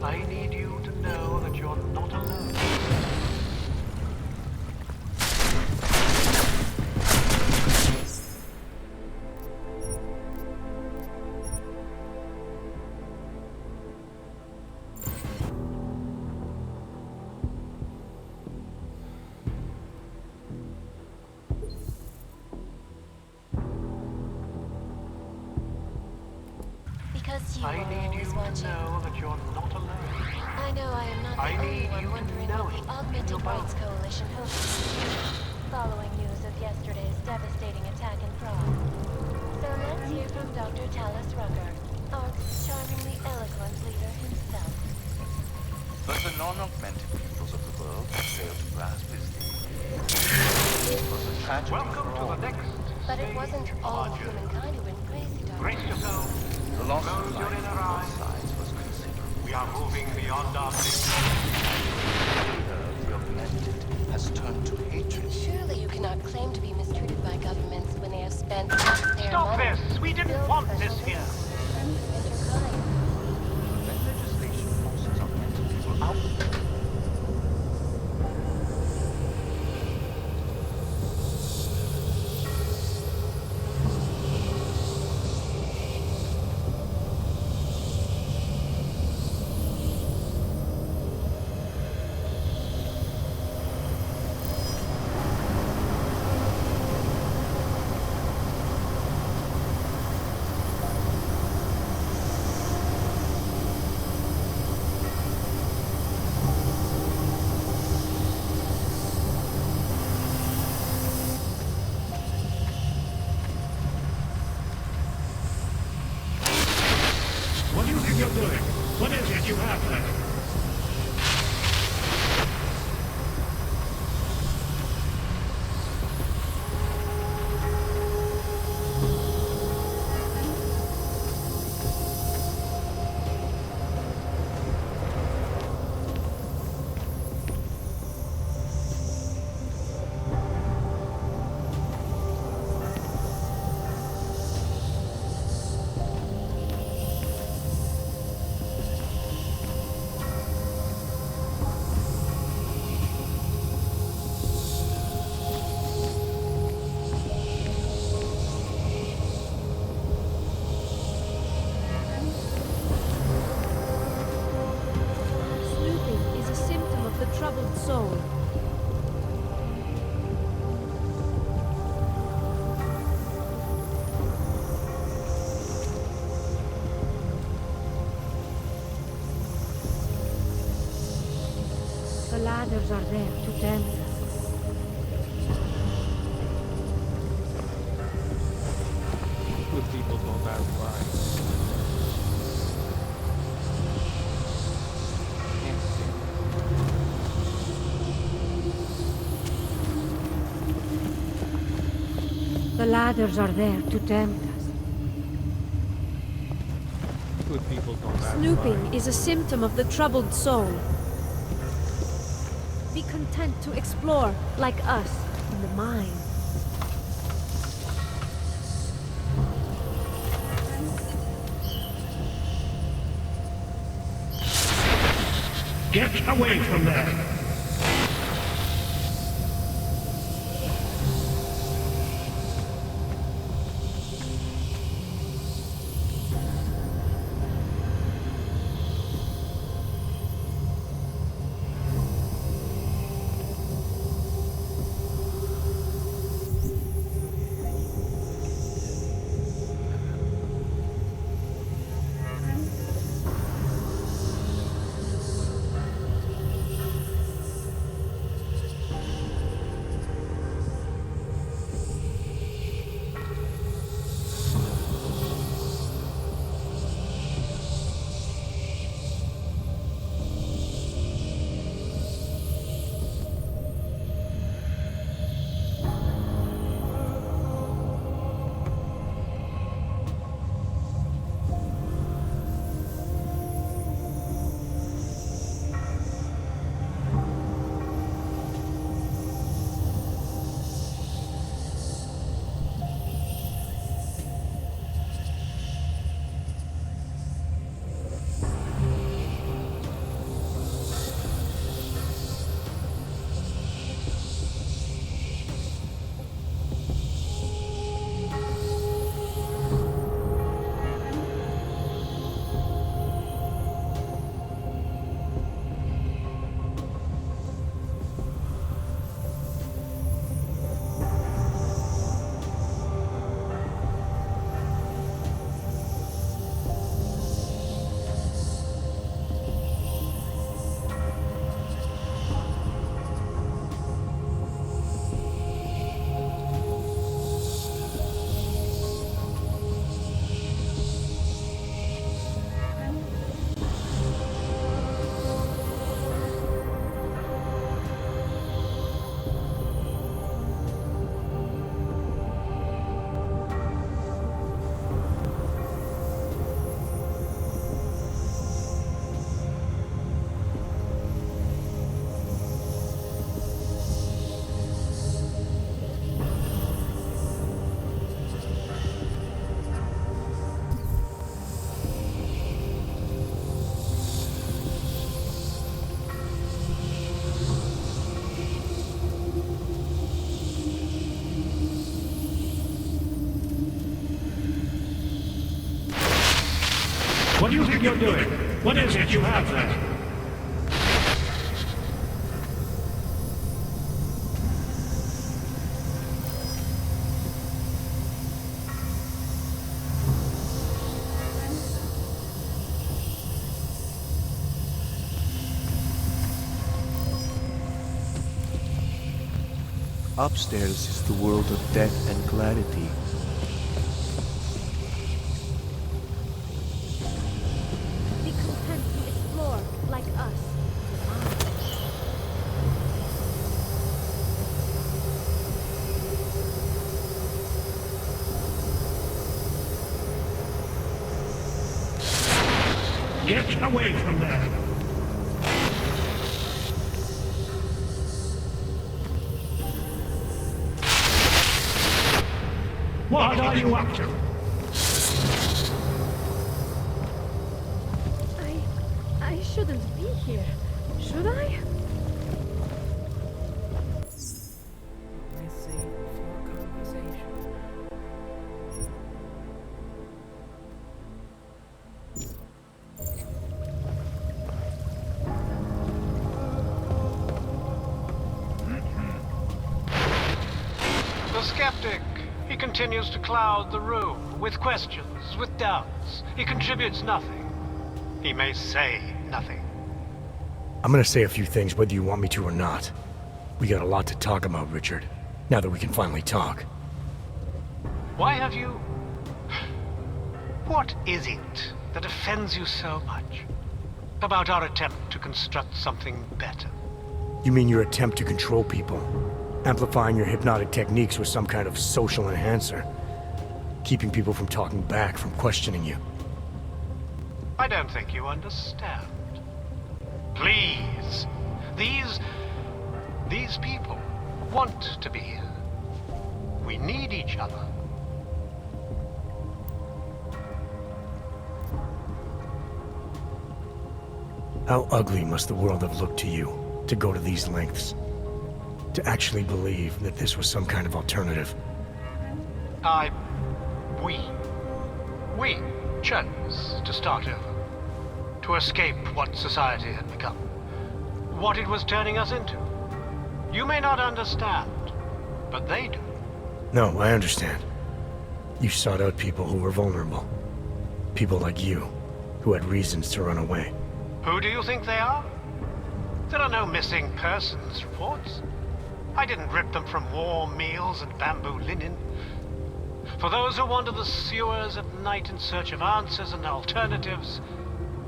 I need you to know that you're not alone.
Because you
I
are
need you
always
to
watching.
know that you're not alone.
I know I am not
I
the only
need
one
you to
wondering
know
what
it
the
in
Augmented
your
Rights
bones.
Coalition hopes to do, following news of yesterday's devastating attack in Prague. So let's hear from Dr. Talos Rucker, Ark's charmingly eloquent leader himself.
But the non-augmented peoples of the world have failed to grasp is it was a tragedy
Welcome
for
to
all.
the next
But it wasn't
stage of
all
our
of
journey.
humankind who went crazy, Doctor.
Brace yourselves.
The loss
Close
of
your
life
inner
on
eyes.
both sides was considerable.
We are moving beyond our base.
The augmented has turned to hatred.
Surely you cannot claim to be mistreated by governments when they have spent taxpayer
Stop
money.
this! We didn't
build
want
special
this here.
leagues. And your kind.
When legislation forces augmented people out of their
ladders are there to tempt us.
Good people don't have lives.
The ladders are there to tempt us.
Good people don't have
Snooping
lives.
is a symptom of the troubled soul. Be content to explore, like us, in the mind.
Get away from there! What do you think you're doing? What is it you have there?
Upstairs is the world of death and clarity.
Be content to explore, like us.
Get away from there! What are you up to?
I shouldn't be here, should I?
The skeptic. He continues to cloud the room with questions, with doubts. He contributes nothing. He may say nothing.
I'm gonna say a few things whether you want me to or not. We got a lot to talk about, Richard. Now that we can finally talk.
Why have you... What is it that offends you so much about our attempt to construct something better?
You mean your attempt to control people? Amplifying your hypnotic techniques with some kind of social enhancer? Keeping people from talking back, from questioning you?
I don't think you understand. Please. These people want to be here. We need each other.
How ugly must the world have looked to you, to go to these lengths? To actually believe that this was some kind of alternative?
We chose to start over. To escape what society had become. What it was turning us into. You may not understand, but they do.
No, I understand. You sought out people who were vulnerable. People like you, who had reasons to run away.
Who do you think they are? There are no missing persons reports. I didn't rip them from warm meals and bamboo linen. For those who wander the sewers at night in search of answers and alternatives,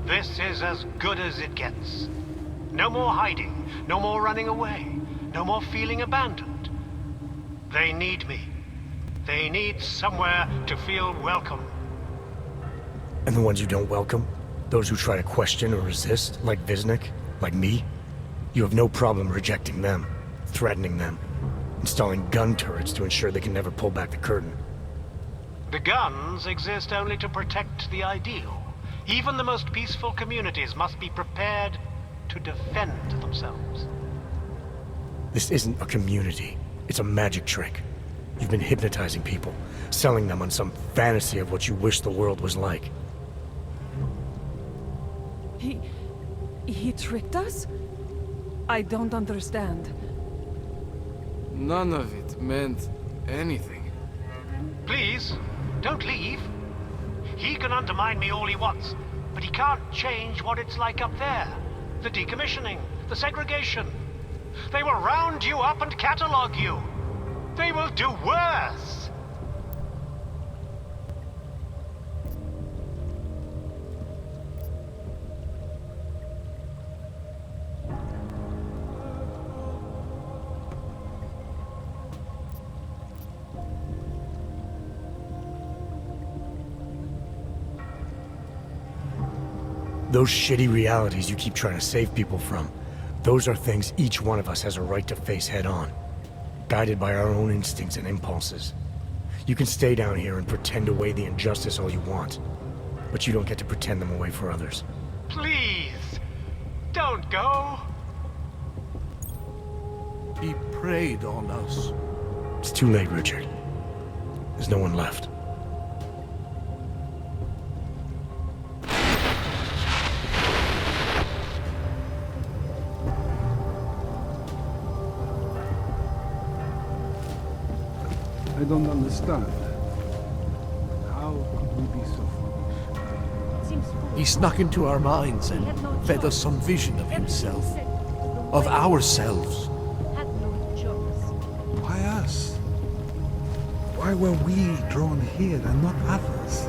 this is as good as it gets. No more hiding, no more running away, no more feeling abandoned. They need me. They need somewhere to feel welcome.
And the ones you don't welcome? Those who try to question or resist, like Visnik, like me? You have no problem rejecting them, threatening them, installing gun turrets to ensure they can never pull back the curtain.
The guns exist only to protect the ideal. Even the most peaceful communities must be prepared to defend themselves.
This isn't a community. It's a magic trick. You've been hypnotizing people, selling them on some fantasy of what you wish the world was like.
He tricked us? I don't understand.
None of it meant anything.
Please, don't leave. He can undermine me all he wants, but he can't change what it's like up there. The decommissioning, the segregation. They will round you up and catalog you. They will do worse.
Those shitty realities you keep trying to save people from, those are things each one of us has a right to face head on, guided by our own instincts and impulses. You can stay down here and pretend away the injustice all you want, but you don't get to pretend them away for others.
Please, don't go.
He preyed on us.
It's too late, Richard. There's no one left.
I don't understand. How could we be so foolish?
He snuck into our minds and fed us some vision of himself. Of ourselves.
Why us? Why were we drawn here and not others?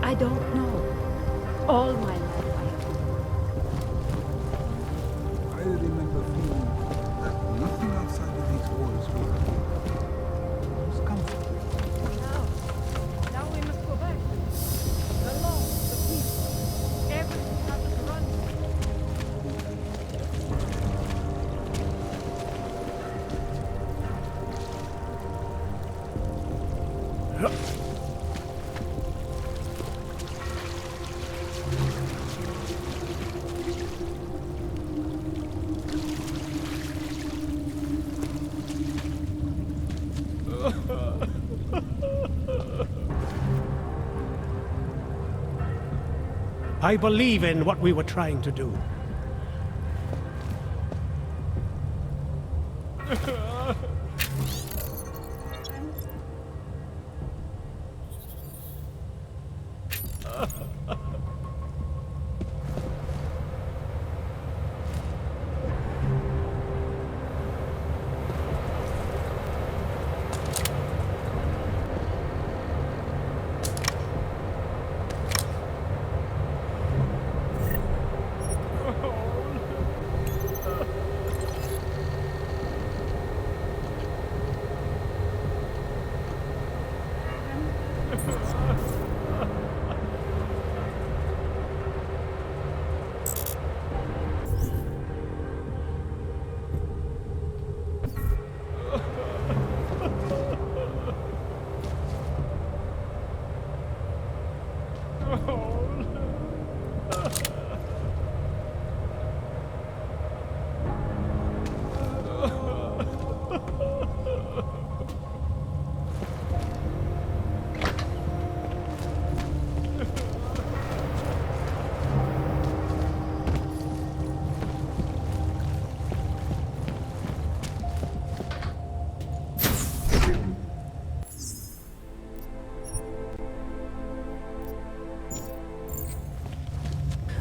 I don't know. All my life
I remember feeling that nothing outside of these walls was comfortable.
Now we must go back. The law, the peace. Everything has to run.
I believe in what we were trying to do.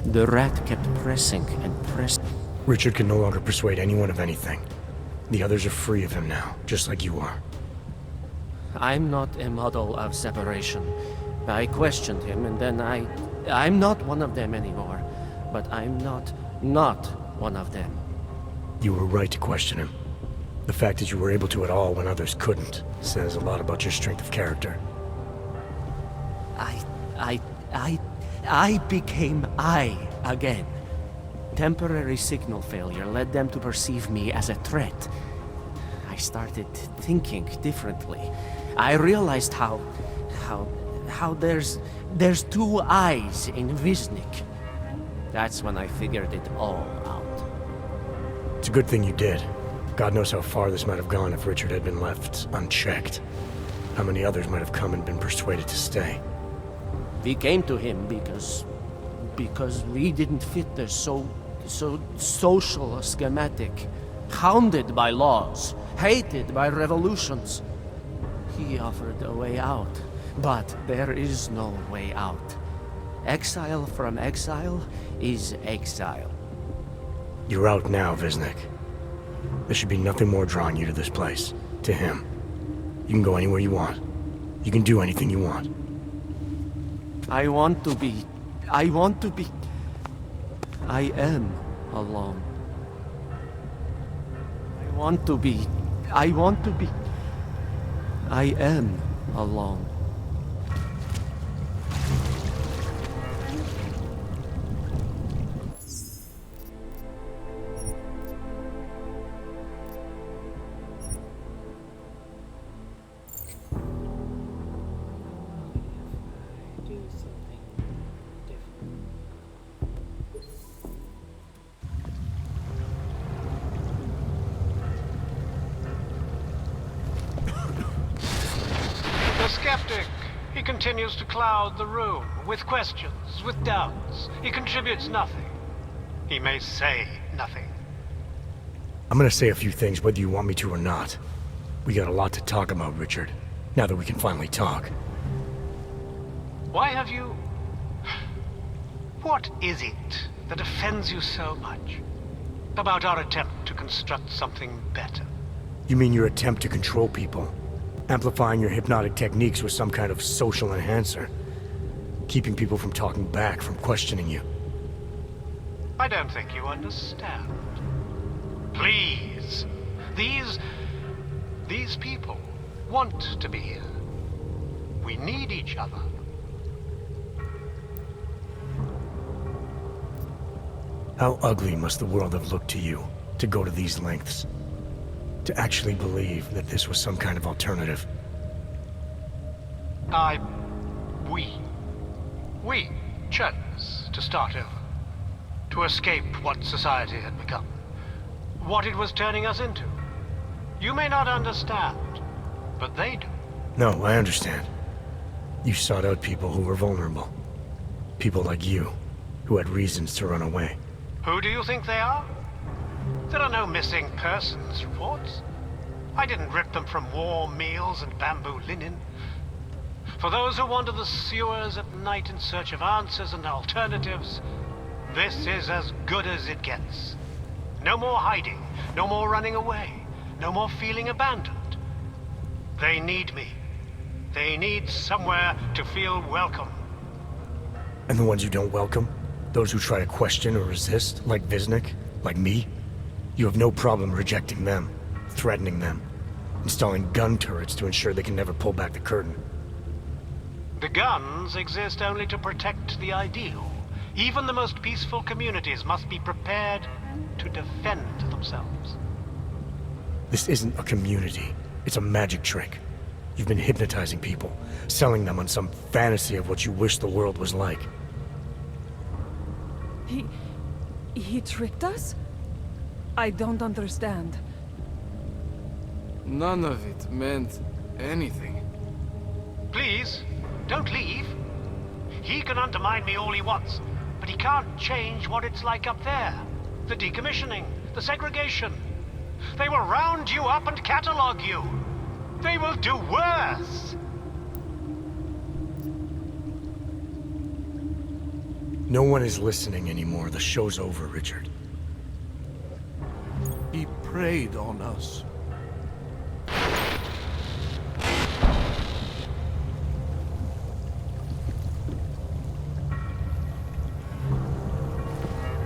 The rat kept pressing and pressing.
Richard can no longer persuade anyone of anything. The others are free of him now, just like you are.
I'm not a model of separation. I questioned him, and then I'm not one of them anymore. But I'm not one of them.
You were right to question him. The fact that you were able to at all when others couldn't says a lot about your strength of character.
I became I again. Temporary signal failure led them to perceive me as a threat. I started thinking differently. I realized how there's two eyes in Wisnik. That's when I figured it all out.
It's a good thing you did. God knows how far this might have gone if Richard had been left unchecked. How many others might have come and been persuaded to stay.
We came to him because we didn't fit the so social schematic, hounded by laws, hated by revolutions. He offered a way out, but there is no way out. Exile from exile is exile.
You're out now, Wisnik. There should be nothing more drawing you to this place, to him. You can go anywhere you want. You can do anything you want.
I am alone. I am alone.
Skeptic. He continues to cloud the room with questions, with doubts. He contributes nothing. He may say nothing.
I'm gonna say a few things whether you want me to or not. We got a lot to talk about, Richard. Now that we can finally talk.
Why have you... What is it that offends you so much about our attempt to construct something better?
You mean your attempt to control people? Amplifying your hypnotic techniques with some kind of social enhancer. Keeping people from talking back, from questioning you.
I don't think you understand. Please. These people want to be here. We need each other.
How ugly must the world have looked to you, to go to these lengths? To actually believe that this was some kind of alternative.
We chose to start over. To escape what society had become. What it was turning us into. You may not understand, but they do.
No, I understand. You sought out people who were vulnerable. People like you, who had reasons to run away.
Who do you think they are? There are no missing persons reports. I didn't rip them from warm meals and bamboo linen. For those who wander the sewers at night in search of answers and alternatives, this is as good as it gets. No more hiding, no more running away, no more feeling abandoned. They need me. They need somewhere to feel welcome.
And the ones you don't welcome? Those who try to question or resist, like Wisnik, like me? You have no problem rejecting them, threatening them, installing gun turrets to ensure they can never pull back the curtain.
The guns exist only to protect the ideal. Even the most peaceful communities must be prepared to defend themselves.
This isn't a community. It's a magic trick. You've been hypnotizing people, selling them on some fantasy of what you wish the world was like.
He tricked us? I don't understand.
None of it meant anything.
Please, don't leave. He can undermine me all he wants, but he can't change what it's like up there. The decommissioning, the segregation. They will round you up and catalog you. They will do worse.
No one is listening anymore. The show's over, Richard.
He preyed on us.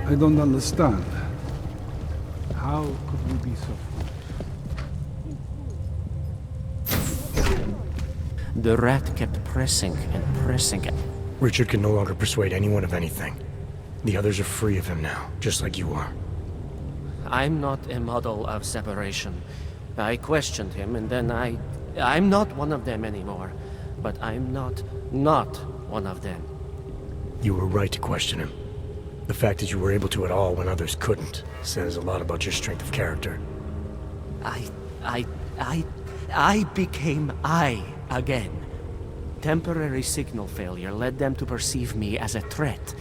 I don't understand. How could we be so foolish?
The rat kept pressing and pressing.
Richard can no longer persuade anyone of anything. The others are free of him now, just like you are.
I'm not a model of separation. I questioned him, and then I'm not one of them anymore. But I'm not one of them.
You were right to question him. The fact that you were able to at all when others couldn't says a lot about your strength of character.
I became I again. Temporary signal failure led them to perceive me as a threat.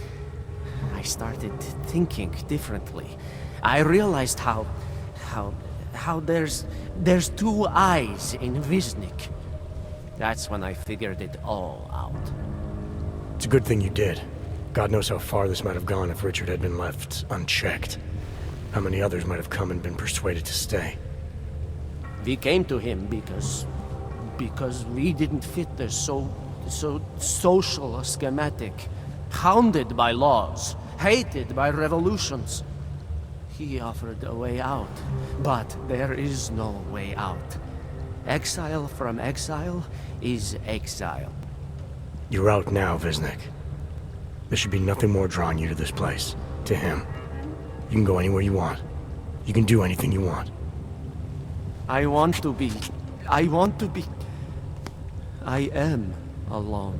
I started thinking differently. I realized how there's two eyes in Wisnik. That's when I figured it all out.
It's a good thing you did. God knows how far this might have gone if Richard had been left unchecked. How many others might have come and been persuaded to stay.
We came to him because we didn't fit the so social schematic, hounded by laws, hated by revolutions. He offered a way out, but there is no way out. Exile from exile is exile.
You're out now, Wisnik. There should be nothing more drawing you to this place, to him. You can go anywhere you want. You can do anything you want.
I am alone.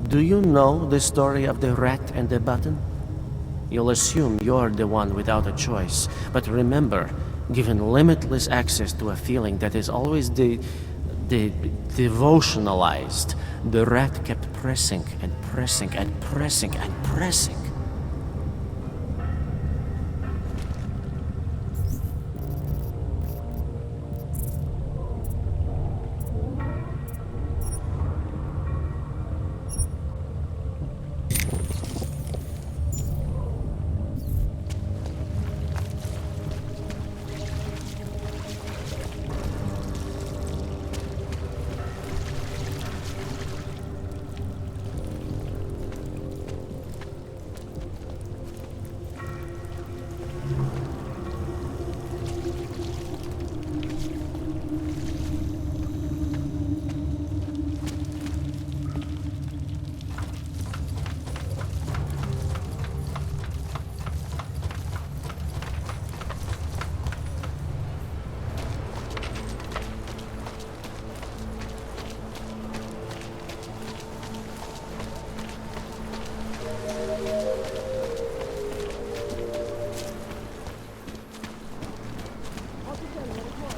Do you know the story of the rat and the button? You'll assume you're the one without a choice. But remember, given limitless access to a feeling that is always devotionalized, the rat kept pressing and pressing and pressing and pressing.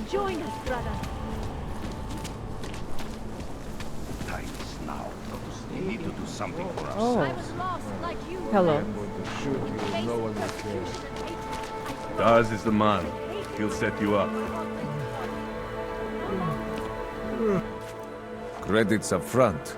Join us, brother.
Tights now. You need to do something for us.
I was lost like you.
Hello.
No one will care. Daz is the man. He'll set you up. Credits up front.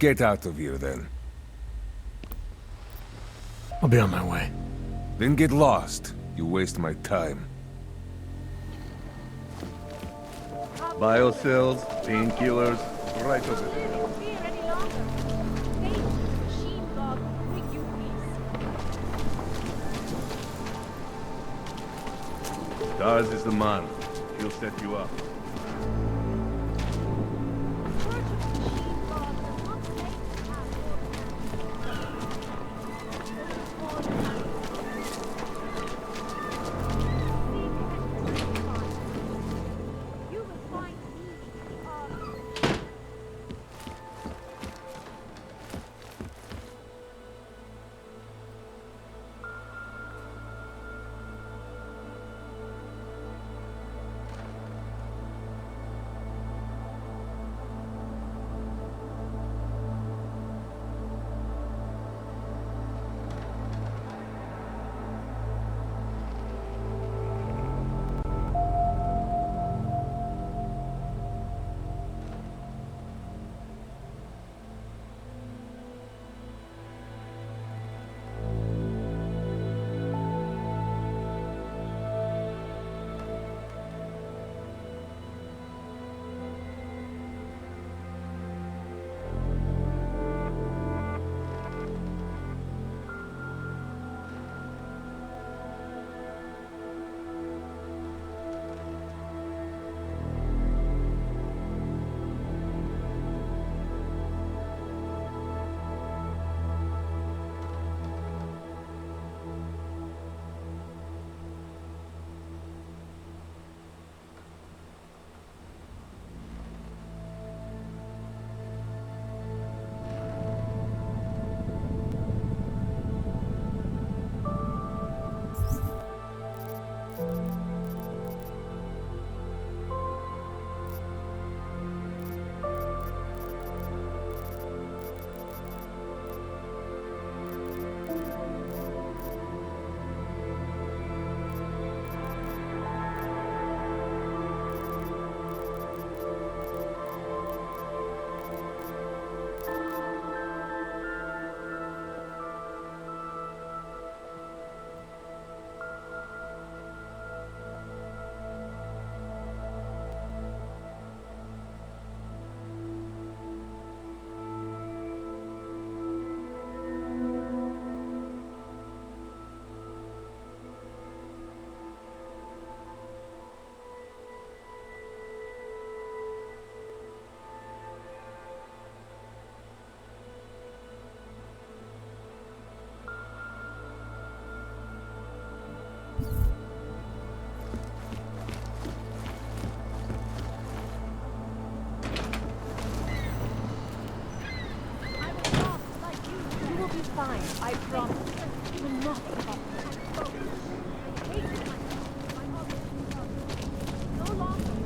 Get out of here, then.
I'll be on my way.
Then get lost. You waste my time. Biocells, painkillers, right over there. Daz is the man. He'll set you up.
Fine, I promise. You will not give up. I hated myself. My mother no longer.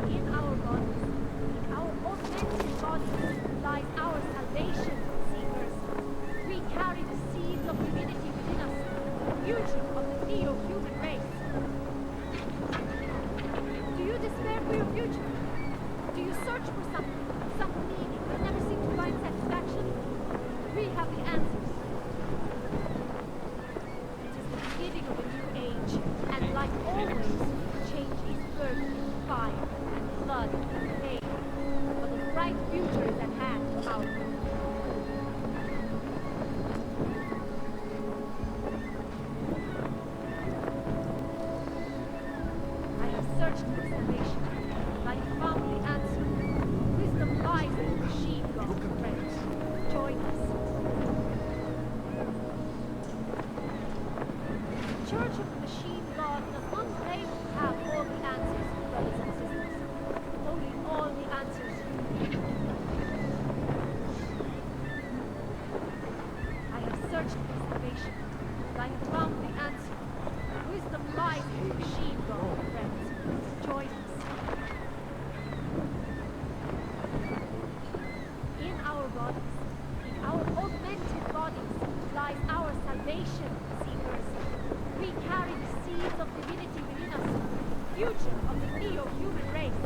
In our bodies, in our augmented bodies, lies our salvation, seekers. We carry the seeds of divinity within us, the future of the neo-human race. Do you despair for your future? Do you search for something, some meaning, but never seem to find satisfaction? We have the answers. It is the beginning of a new age, and like always, change is birthed in fire and blood and pain. But a bright future is at hand for our people. I have searched for salvation, and I have found the answer. Wisdom lies in the machine, God, friends. Join us. The Church of the Machine God does not claim to have all the answers, brothers and sisters. Only all the answers you need. I have searched for salvation, and I have found the answer. Wisdom lies in the Machine God, friends. Join us. In our bodies, in our augmented bodies, lies our salvation, seekers. We carry the seeds of divinity within us, future of the neo-human race.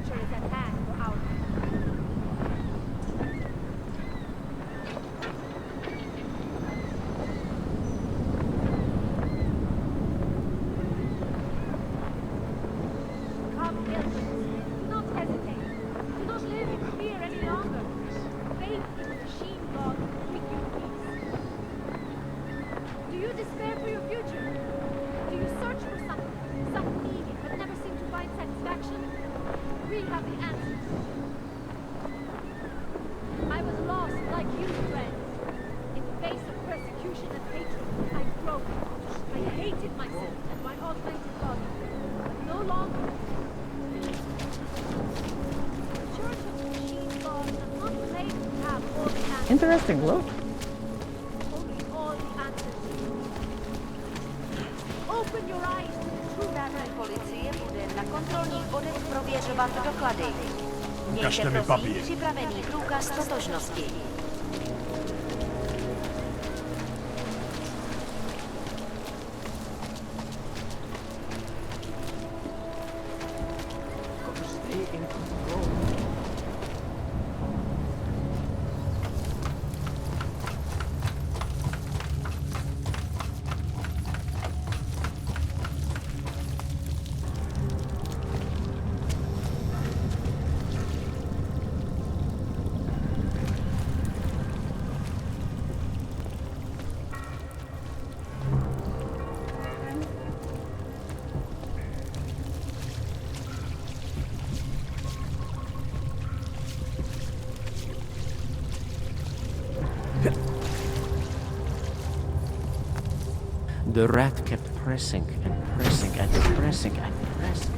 future is at hand for our Come, Pilgrims. Do not hesitate. Do not live in fear any longer. Faith in the machine god will bring you peace. Do you despair for your future? Do you search for some meaning, but never seem to find satisfaction? We have the answers. I was lost like you, friends. In the face of persecution and hatred, I broke. I hated myself and my augmented body. No longer. The Church of the Machine God does not claim to have all the answers.
Interesting look.
Only all the answers. Open your eyes to the true narrative.
Policie bude na kontrolních bodech prověřovat doklady.
Ukažte
Mějte
mi
prosím
papír.
připravený průkaz totožnosti.
Stay in control.
The rat kept pressing and pressing and pressing and pressing.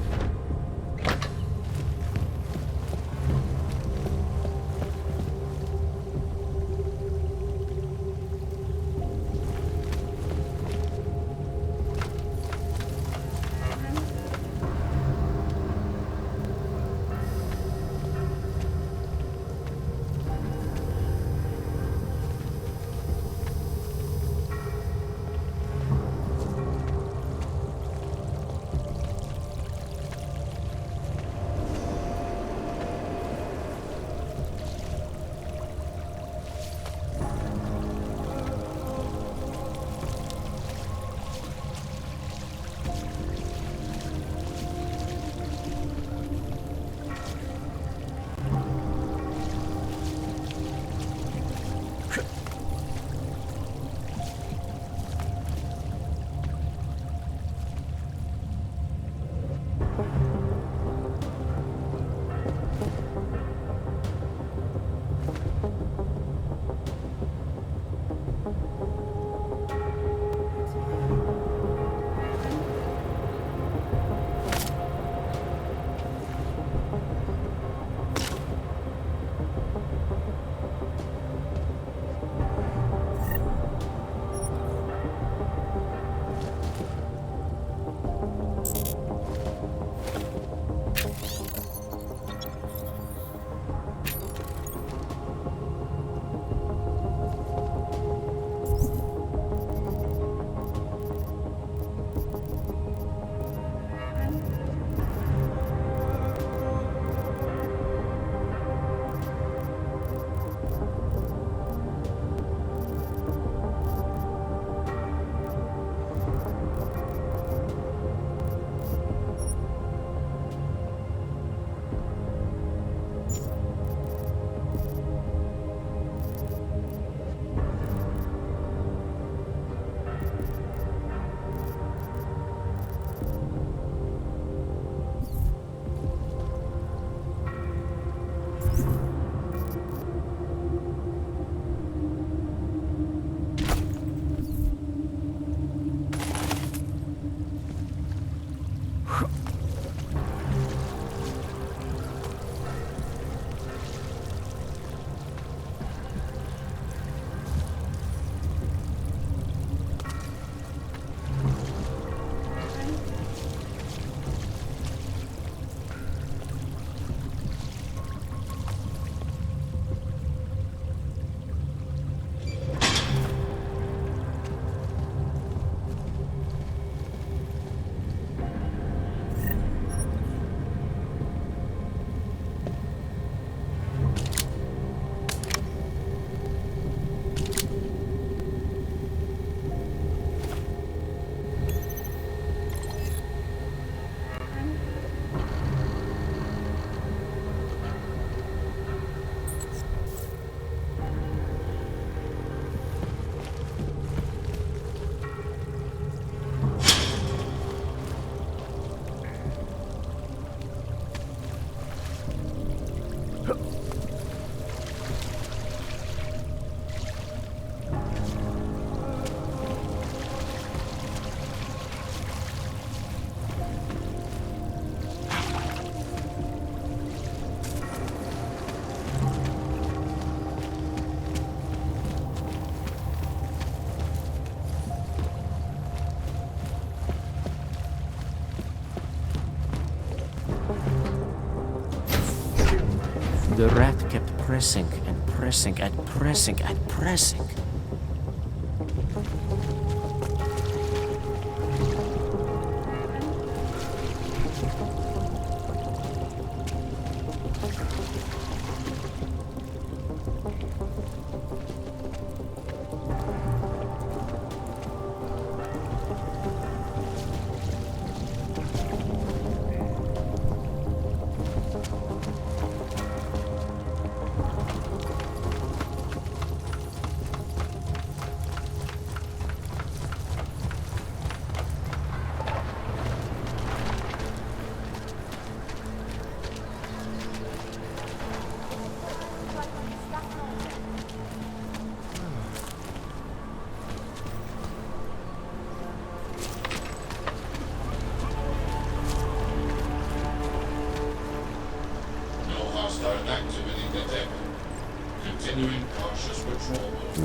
The rat kept pressing and pressing and pressing and pressing.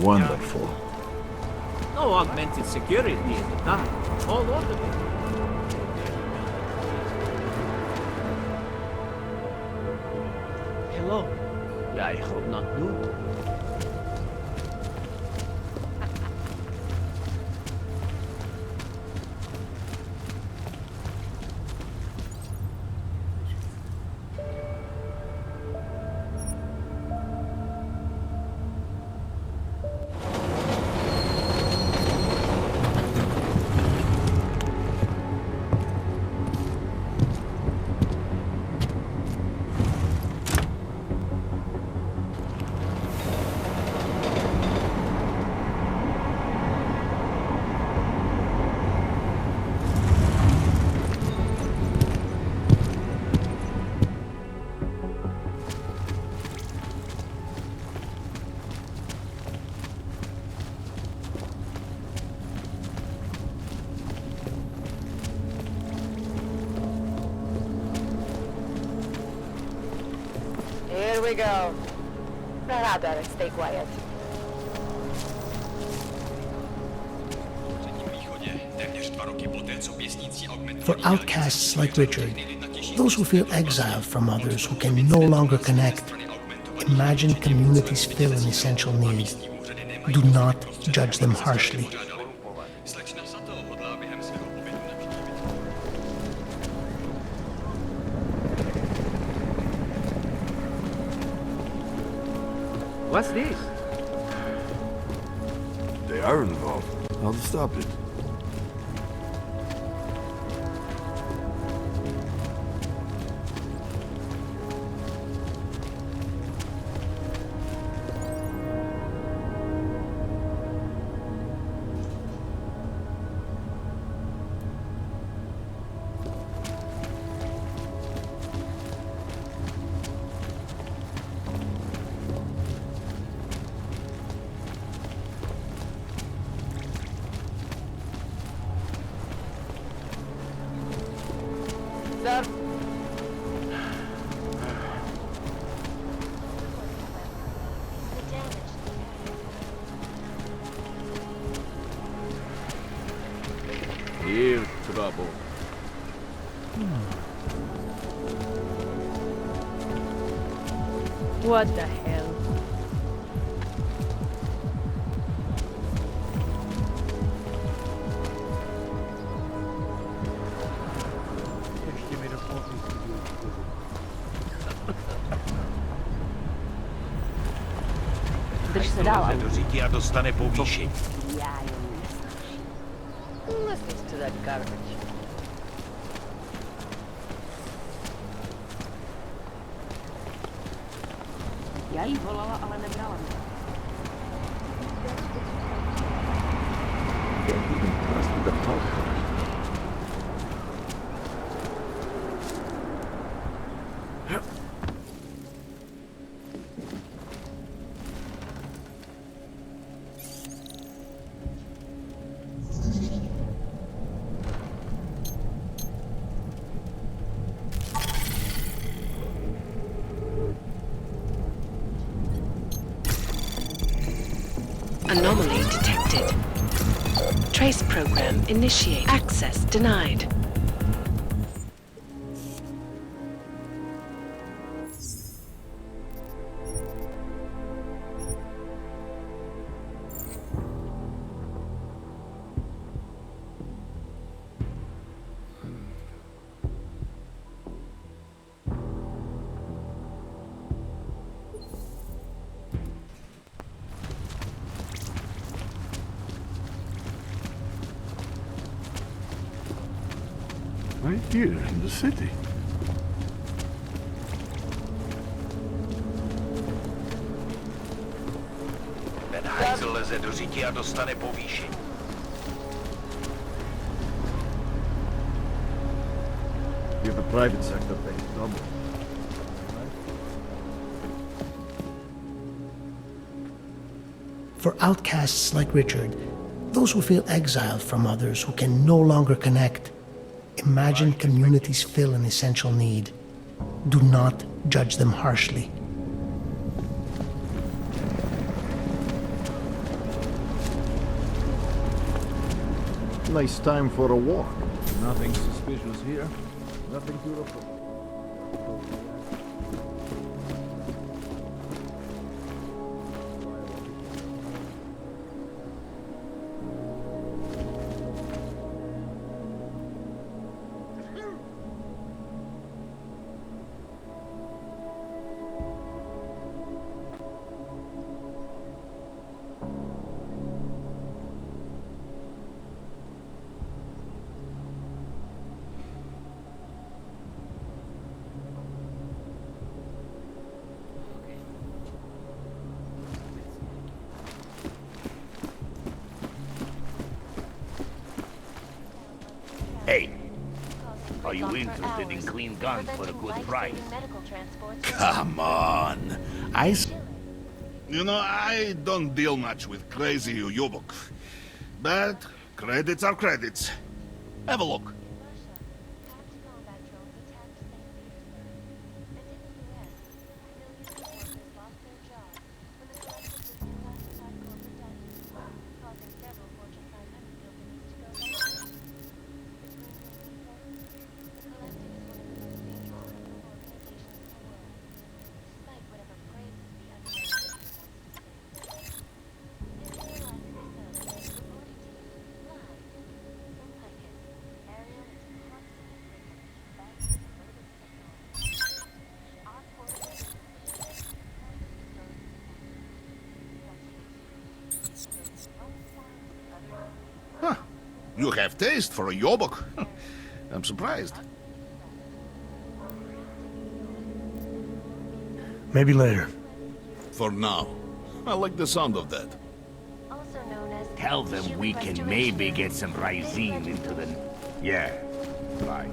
Wonderful.
No augmented security in the dark. All over the
Hello. I hope not new.
Here we go. I better stay quiet.
For outcasts like Richard, those who feel exiled from others who can no longer connect, imagined communities fill an essential need. Do not judge them harshly.
What's this?
They are involved. How to stop it?
Sir?
Here, trouble.
What the hell? Drž se dál.
Do říky a dostane povýšení.
Já jen nesnáším. Listen to that garbage. Já jí volala, ale nebrala mě.
Anomaly detected. Trace program initiate. Access denied.
Right here in the city.
Ten hajzl leze do řití a dostane povýšení.
If the private sector pays double.
For outcasts like Richard, those who feel exiled from others who can no longer connect, imagine communities fill an essential need. Do not judge them harshly.
Nice time for a walk. Nothing suspicious here. Nothing to report.
Hey, are you interested in clean guns for a good price?
Come on. You know, I don't deal much with crazy Uyobok. But credits are credits. Have a look. Huh. You have taste for a Yobok. I'm surprised.
Maybe later.
For now. I like the sound of that.
Tell them we can maybe get some Rysine into the... Yeah, right.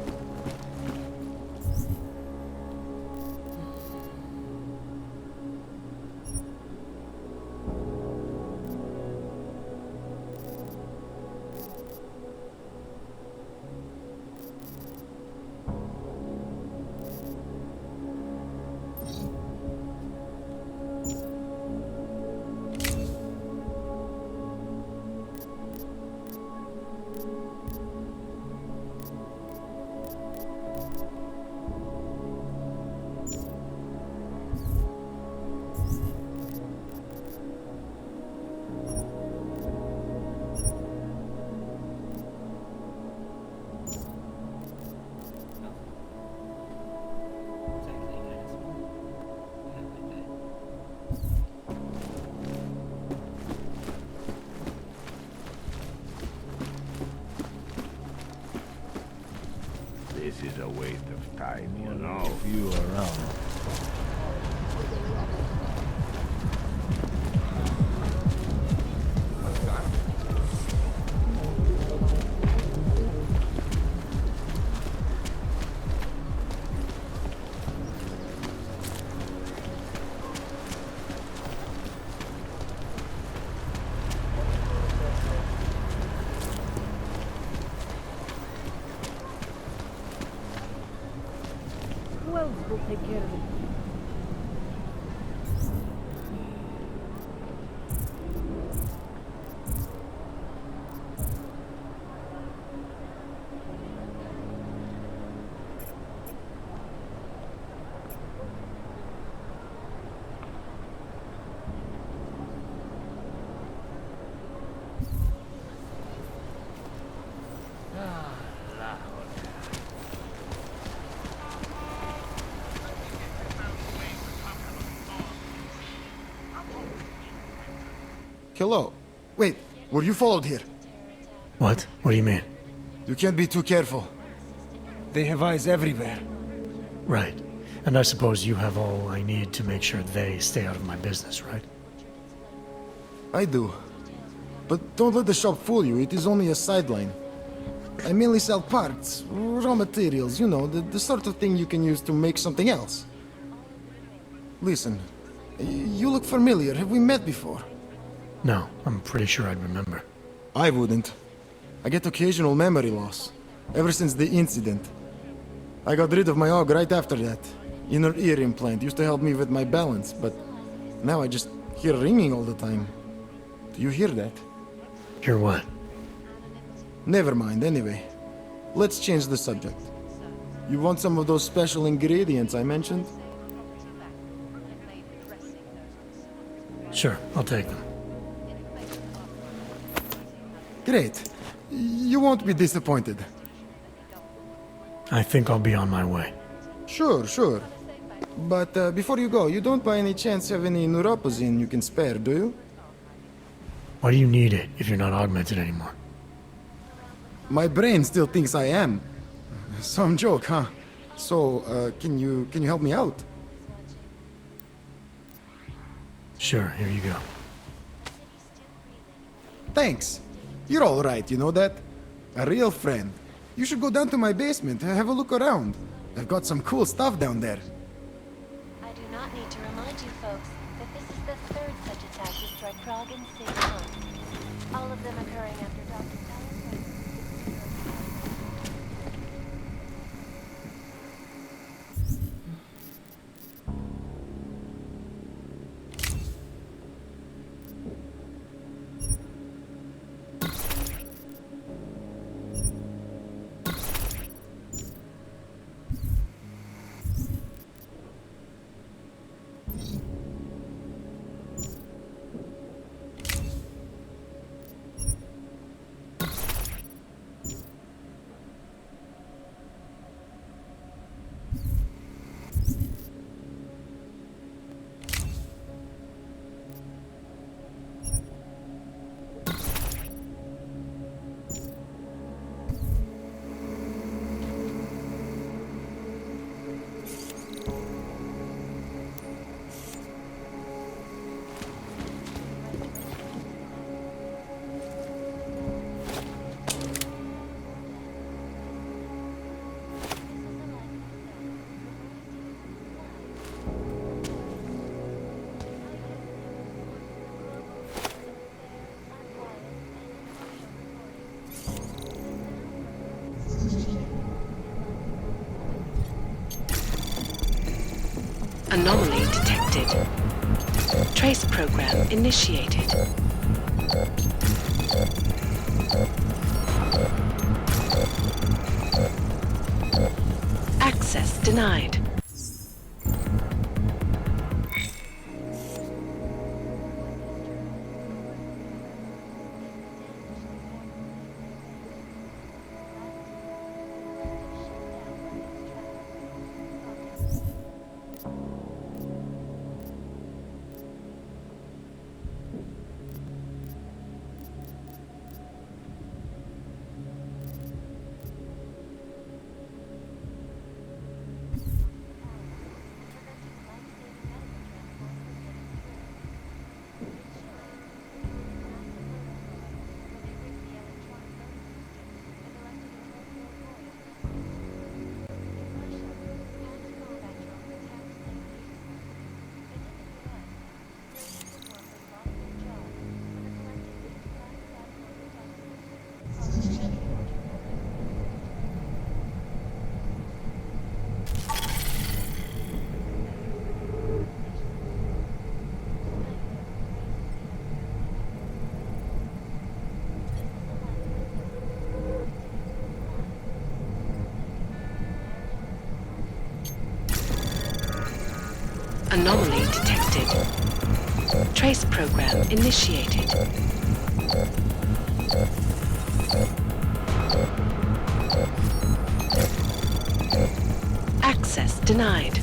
This is a waste of time, you know.
You around.
Who else will take care of it?
Hello. Wait, were you followed here?
What? What do you mean?
You can't be too careful.
They have eyes everywhere.
Right. And I suppose you have all I need to make sure they stay out of my business, right?
I do. But don't let the shop fool you, it is only a sideline. I mainly sell parts, raw materials, you know, the sort of thing you can use to make something else. Listen, you look familiar. Have we met before?
No, I'm pretty sure I'd remember.
I wouldn't. I get occasional memory loss, ever since the incident. I got rid of my AUG right after that. Inner ear implant used to help me with my balance, but now I just hear ringing all the time. Do you hear that?
Hear what?
Never mind, anyway. Let's change the subject. You want some of those special ingredients I mentioned?
Sure, I'll take them.
Great. You won't be disappointed.
I think I'll be on my way.
Sure. But before you go, you don't by any chance have any neuropozyne you can spare, do you?
Why do you need it if you're not augmented anymore?
My brain still thinks I am. Some joke, huh? So, can you help me out?
Sure, here you go.
Thanks. You're all right, you know that? A real friend. You should go down to my basement and have a look around. I've got some cool stuff down there.
I do not need to remind you folks that this is the third such attack to strike Prague in 6 months. All of them occurring after Dr.
Anomaly detected. Trace program initiated. Access denied. Anomaly detected. Trace program initiated. Access denied.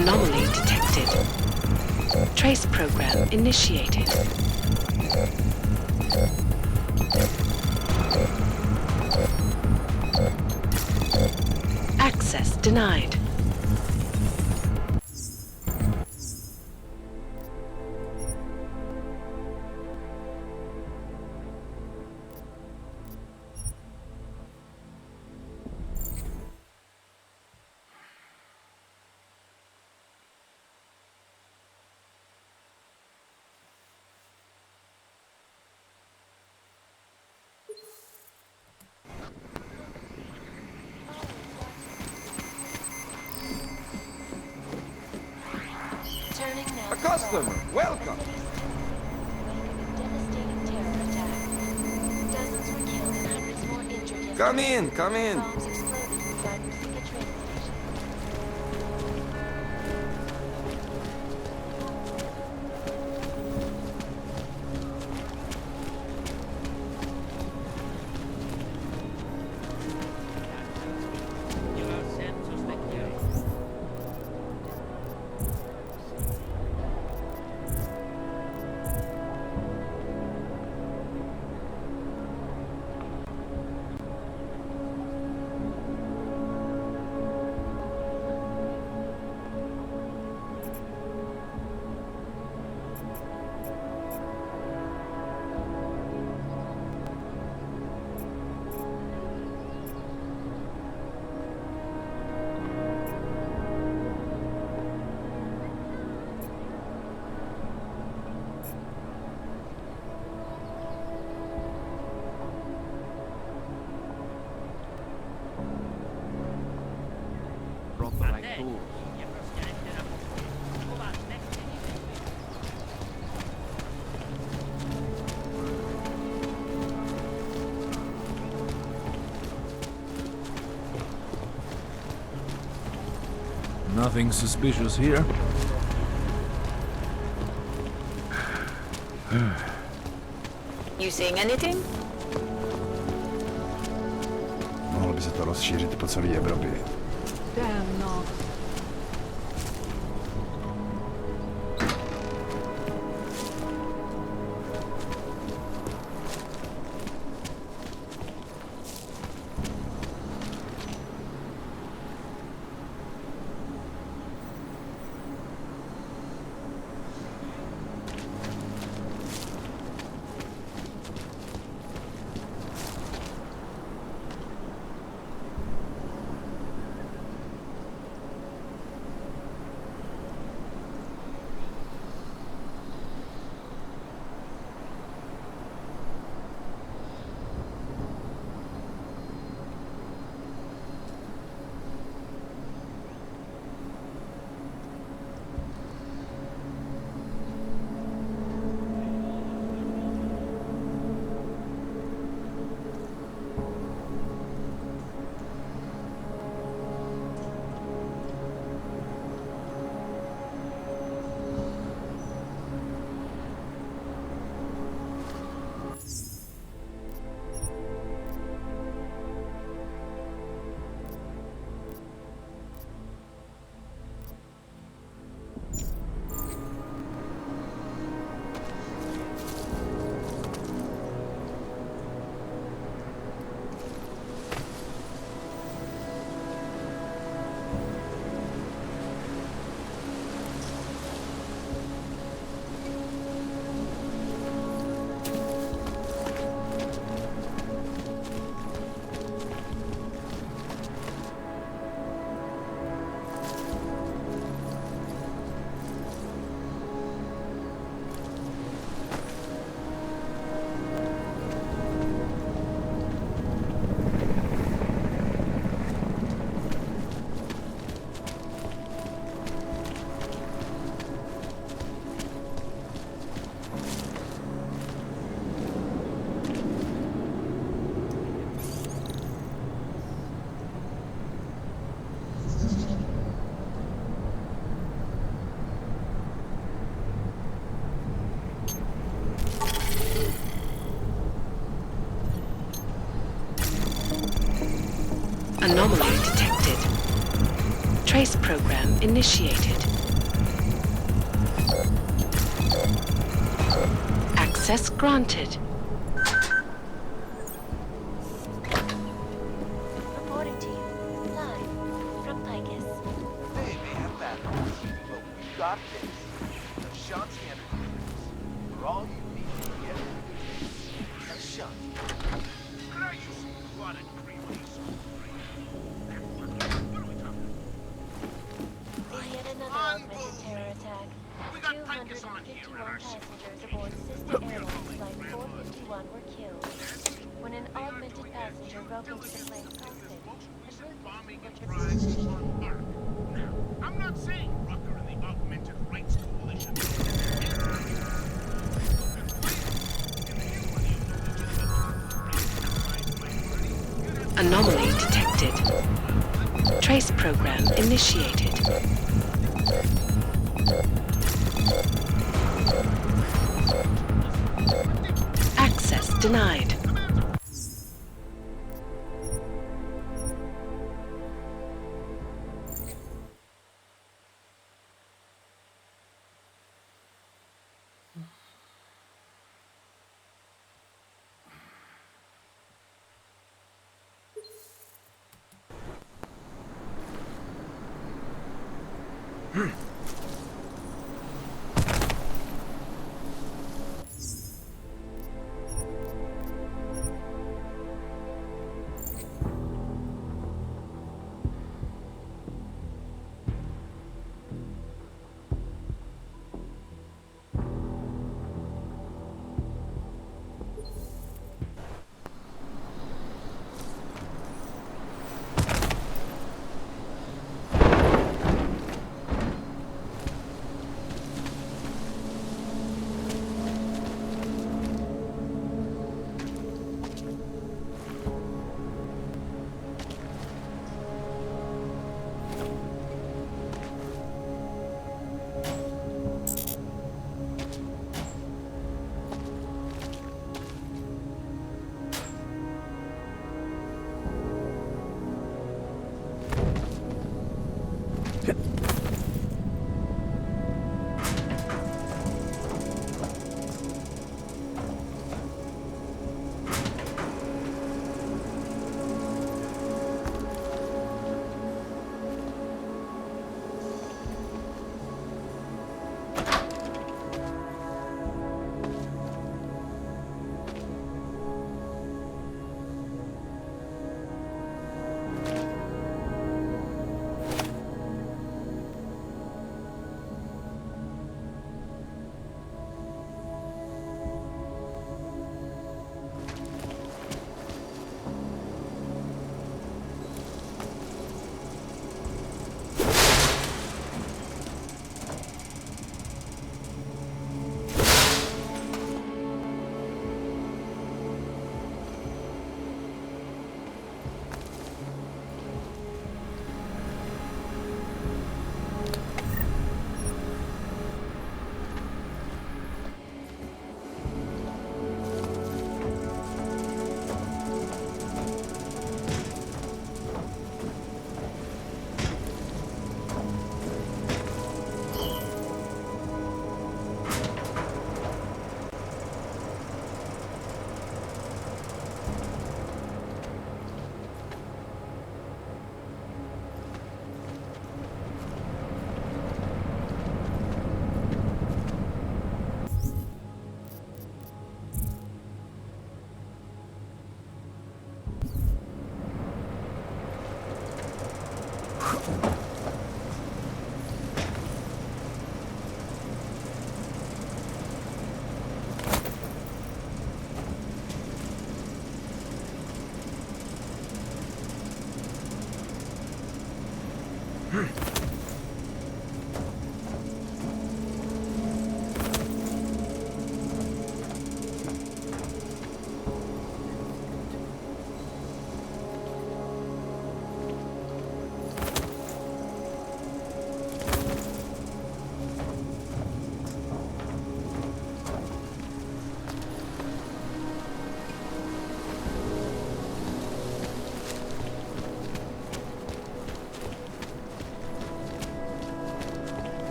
Anomaly detected. Trace program initiated. Access denied.
A customer, welcome! Devastating terror attack. Dozens were killed and hundreds more injured yesterday.
Come in, come in.
Bombs exploded inside Musica train station.
Brought the right tools.
Nothing suspicious here.
You seeing anything?
Mohlo by se to rozšířit po celé Evropě.
Damn not.
Anomaly detected. Trace program initiated. Access granted.
Reporting to you, live from Picus.
They may have battles, but we got this. A shanty and a cruise. For all you need to get a shanty. Could I use some blood and creamies?
In yet another augmented terror attack, 251 passengers aboard sister airline Flight 451 were killed when an augmented passenger broke into the plane's cockpit and
I'm not saying Rucker and the Augmented Rights Coalition.
Anomaly detected. Trace program initiated. Access denied.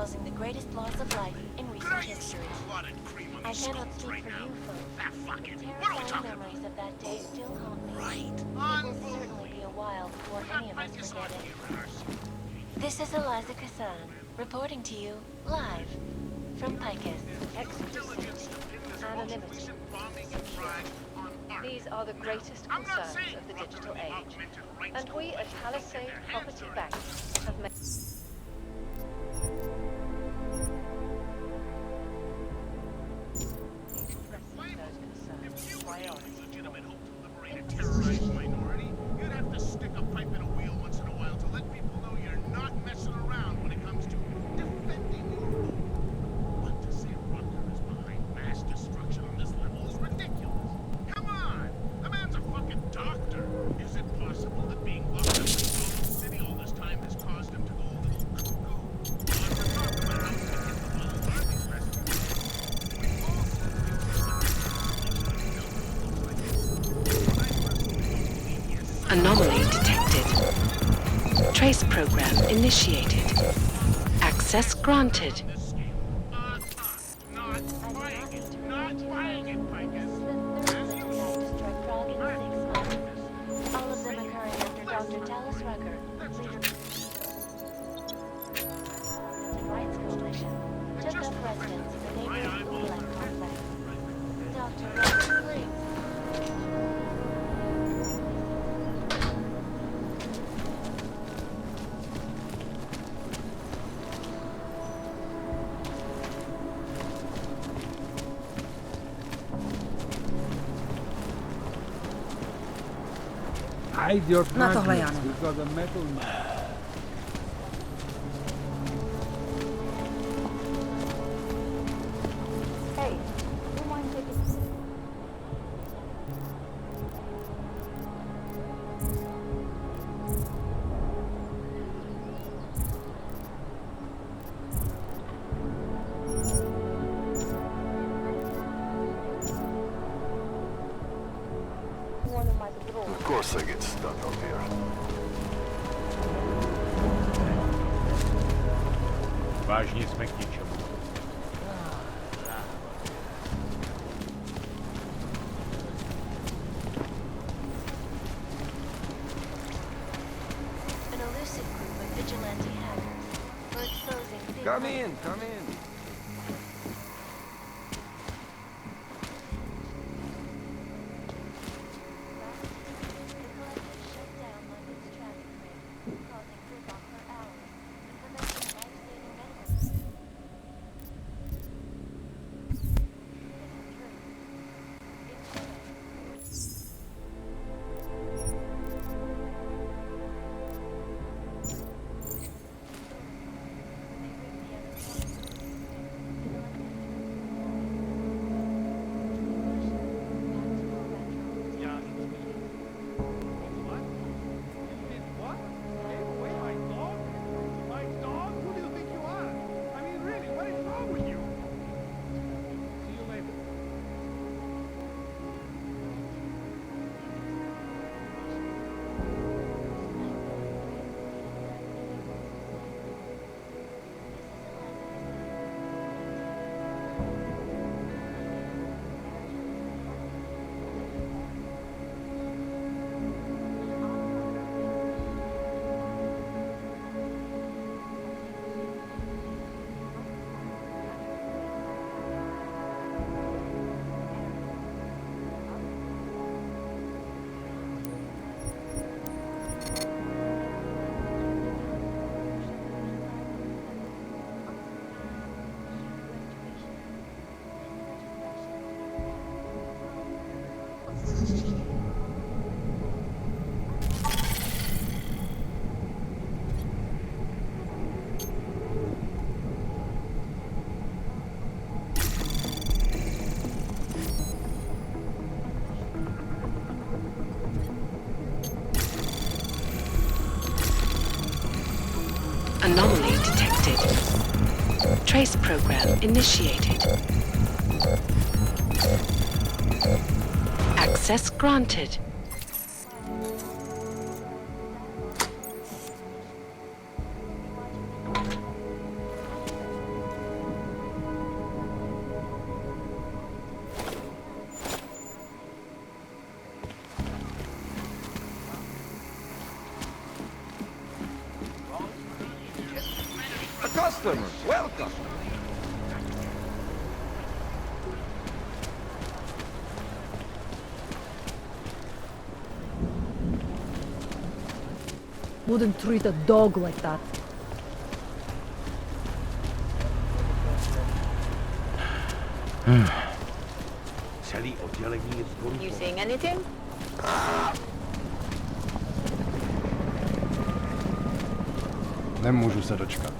causing the greatest loss of life in recent history. I cannot speak for you folks, but terrifying memories of that day still haunt me. It will certainly be a while before any of us forget it. This is Eliza Kassan, reporting to you live from Picus.
Exclusivity, anonymity, security. These are the greatest concerns of the digital age. And we at Palisade Property Bank have made...
Terrorist minority, you'd have to stick a pipe in a wheel once in a while to let people know you're not messing around when it comes to defending your home. But to say Rucker is behind mass destruction on this level is ridiculous. Come on! The man's a fucking doctor. Is it possible that being locked up in Gotham City all this time has caused him to go a little cuckoo? Well, I forgot about how he hit the little army president. We all said
Anomaly detected. Trace program initiated. Access granted.
All of them occurring after Dr. Tallis Rucker, leader of the Rights Coalition, took up residence in the neighboring Gulag complex. Dr. Rucker, please.
Hide your
Na toch,
magnets.
Leanne.
We've got a metal man.
Hey, do you mind taking... one of my drawers?
Of course I get stuck up here.
Vážně jsme k ničemu.
An elusive group of vigilante hackers were exposing big
Come in, come in.
Anomaly detected. Trace program initiated. Access granted.
customer. Welcome.
Wouldn't treat a dog like that.
Celý oddělení je
You seeing anything?
Nemůžu se dočkat.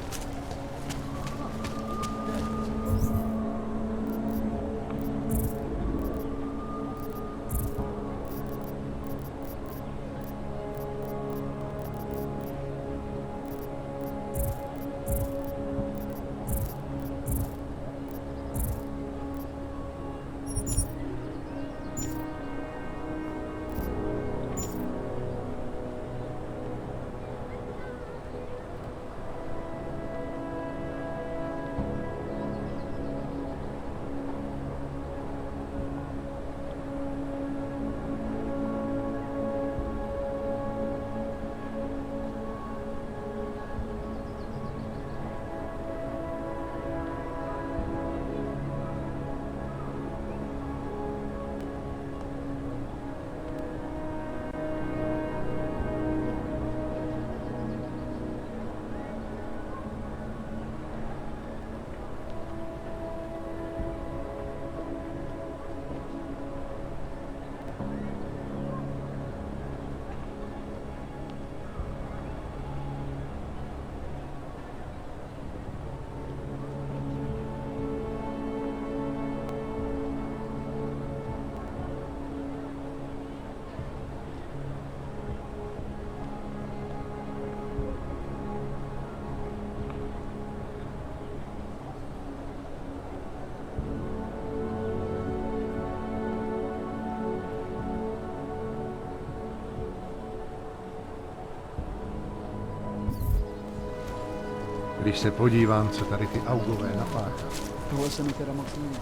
Když se podívám, co tady ty augové napáchají.
Tohle se mi teda moc líbí.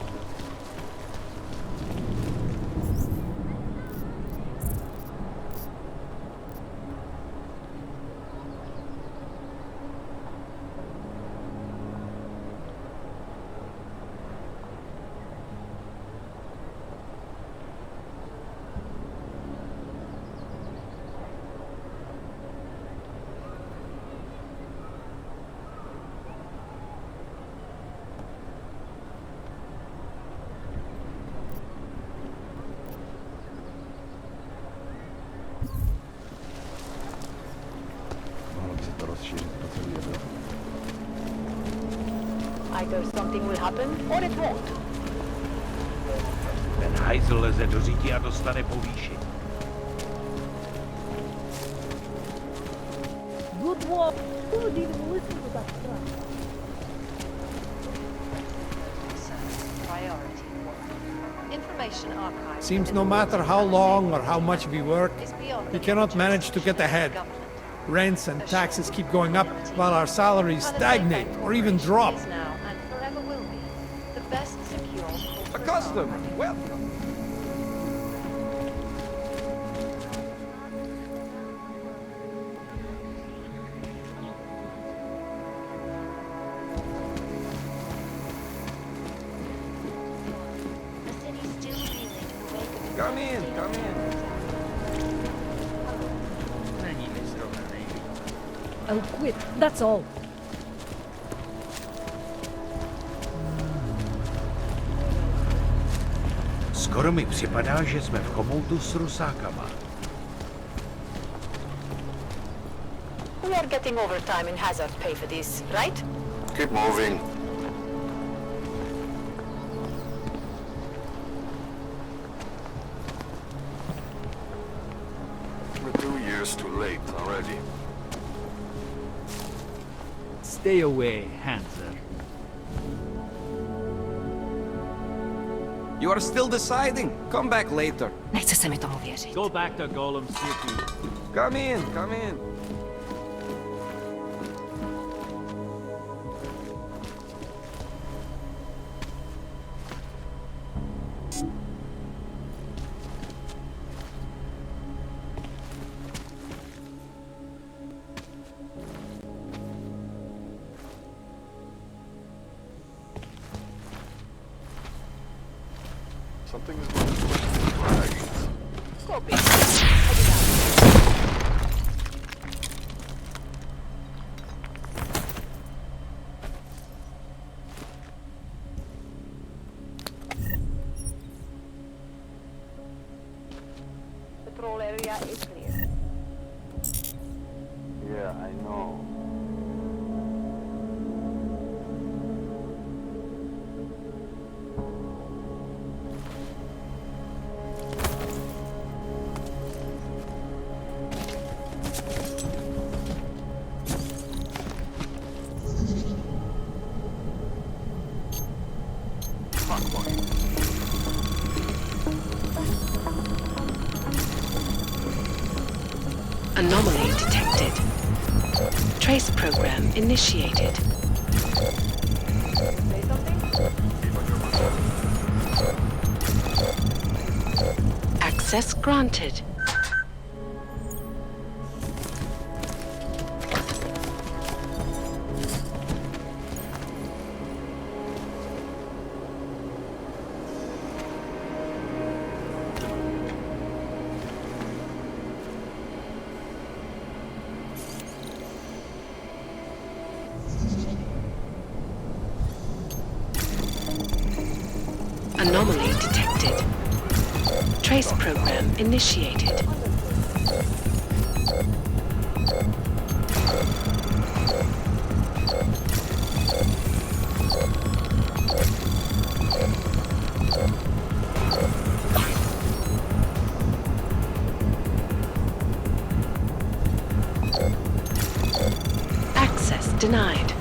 Either something will happen or it won't.
Ten hajzl leze do říti a dostane povýšení.
Good work. Who would even listen to that crap?
Priority work. Information archive.
Seems no matter how long or how much we work, we cannot manage to get ahead. Rents and taxes keep going up while our salaries stagnate or even drop.
A customer. Welcome. Come in, come in.
I'll quit, that's all.
Skoro mi připadá, že jsme v chomoutu s rusákama.
We are getting overtime in hazard pay for this, right?
Keep moving. We're 2 years too late already.
Stay away, Hanser.
You are still deciding. Come back later.
Nechce se mi tomu věřit.
Go back to Golem City.
Come in, come in.
Something is right.
Copy. Patrol area is clear.
Yeah, I know.
Anomaly detected. Trace program initiated. Access granted. Anomaly detected. Trace program initiated. Access denied.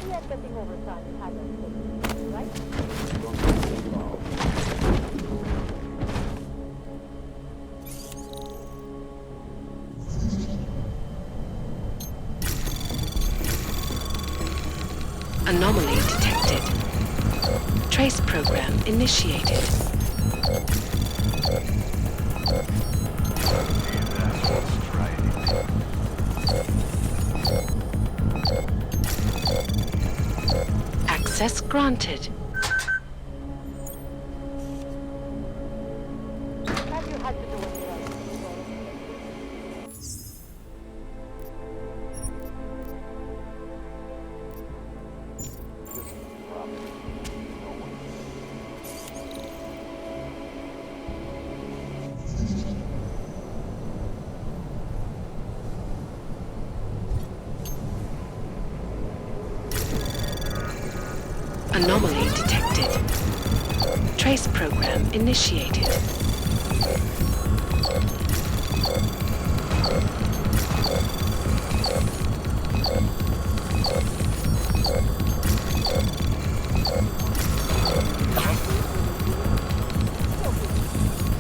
We are getting overtime in Hazard, right?
Anomaly detected. Trace program initiated. Access granted.
Have you had to do it right?
Anomaly detected. Trace program initiated.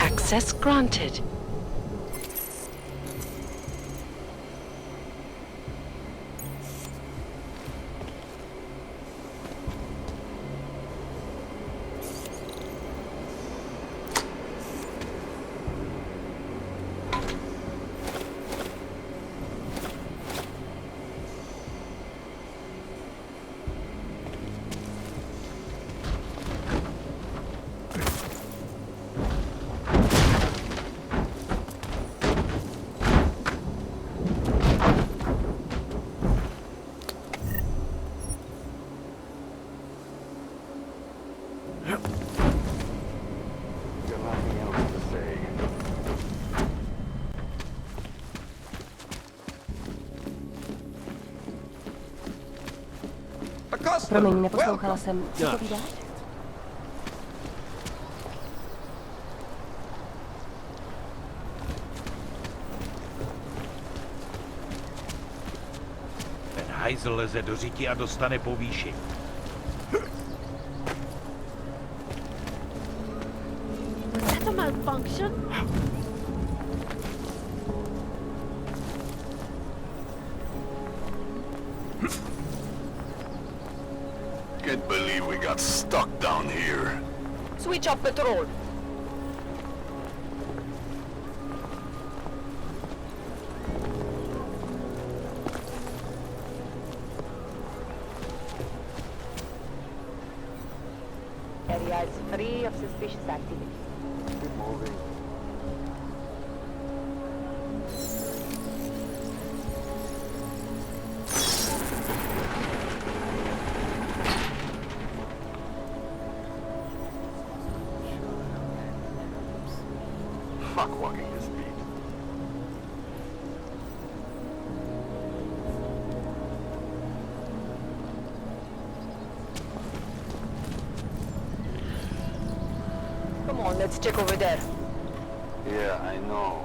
Access granted.
Promiň, neposlouchala jsem. Co povídáš?
Ten hajzl leze do říti a dostane povýšení.
function?
Can't believe we got stuck down here.
Switch off patrol. Area is free of suspicious activity.
Keep moving. Fuck walking this beat.
Come on, let's check over there.
Yeah, I know.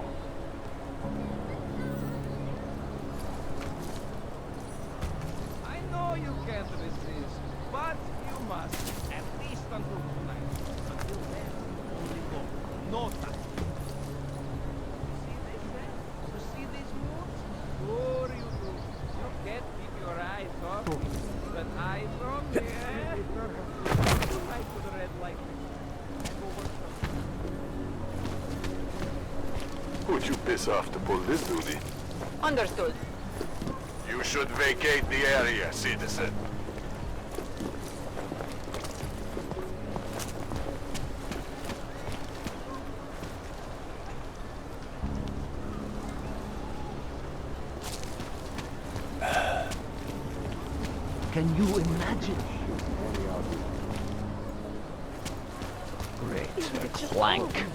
I know you can't resist, but you must, at least until tonight. Until then, only go. No touch. See this, eh? You see these moves? Sure you do. You can't keep your eyes off me, but I from here. Right to the red light. And over
Who'd you piss off to pull this duty?
Understood.
You should vacate the area, citizen.
Can you imagine? Great. Clank.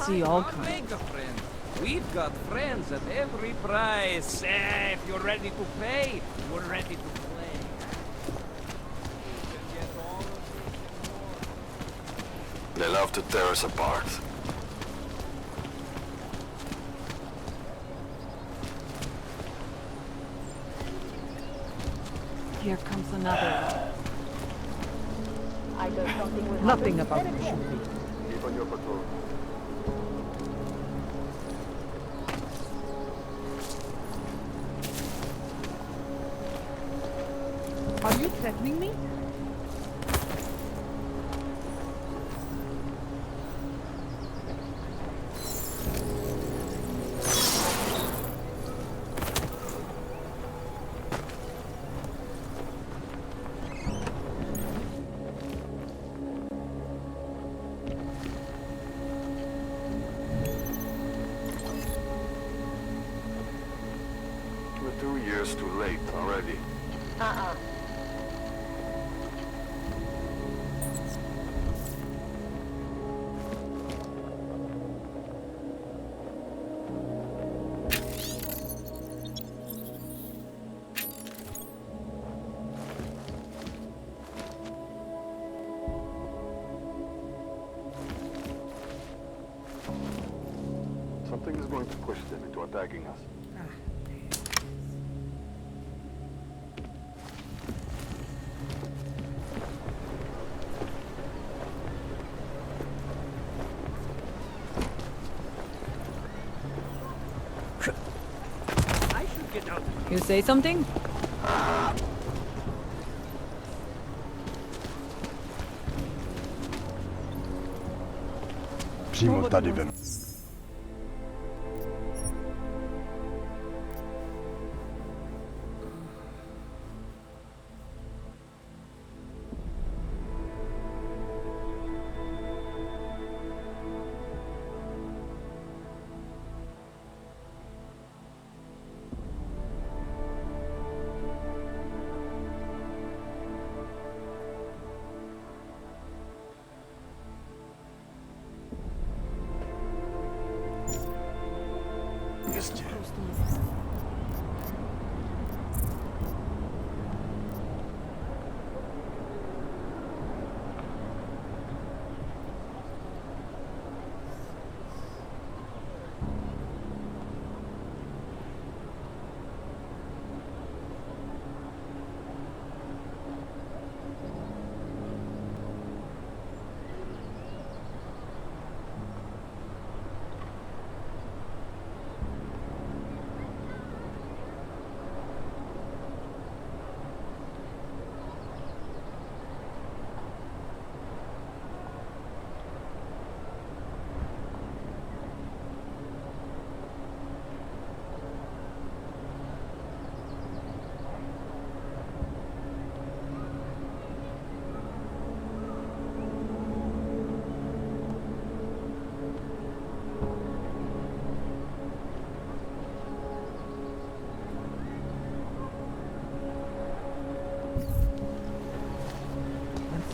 See all
Don't
kinds.
make a friend. We've got friends at every price. If you're ready to pay, we're ready to play. You can get all of this and more.
They love to tear us apart.
Here comes another.
Either something will
Nothing
happen.
about it should be.
Keep on your patrol.
Are you threatening me?
We're 2 years too late already.
Uh-uh.
Something is going to push them into attacking us.
I should get out.
You say something?
Přímo tady ven.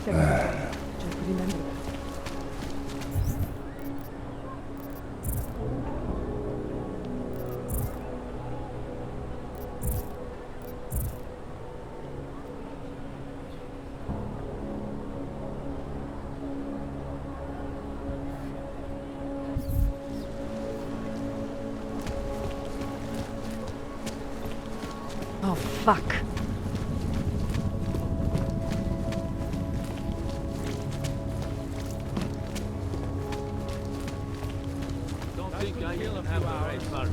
Just remember that. Oh, fuck.
Don't think I even have the right part.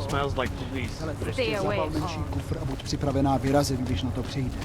Smells like police.
Stay away.
Menší kufr a buď připravená vyrazit, když na to přijde.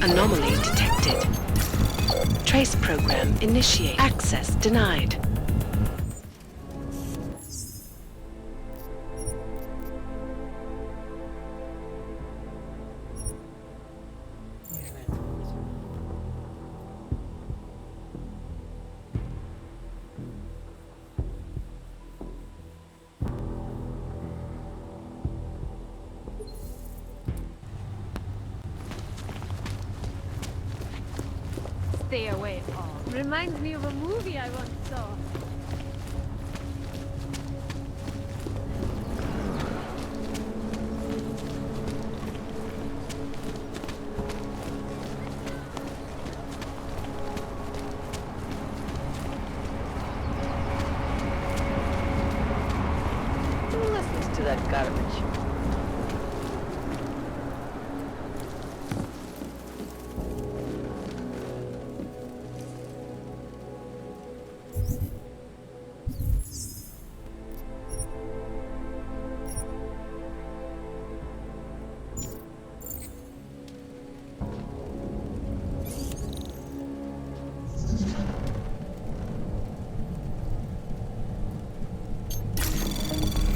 Anomaly detected. Trace program initiate. Access denied.
Stay away. Oh, reminds me of a movie I once saw.
Who listens to that garbage?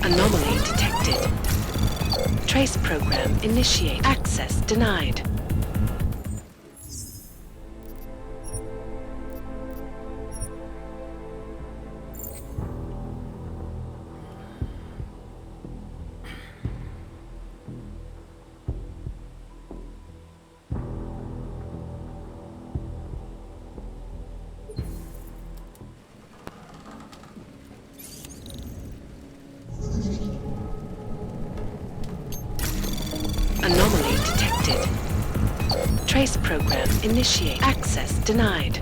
Anomaly detected. Trace program initiate. Access denied. Anomaly detected. Trace program initiate. Access denied.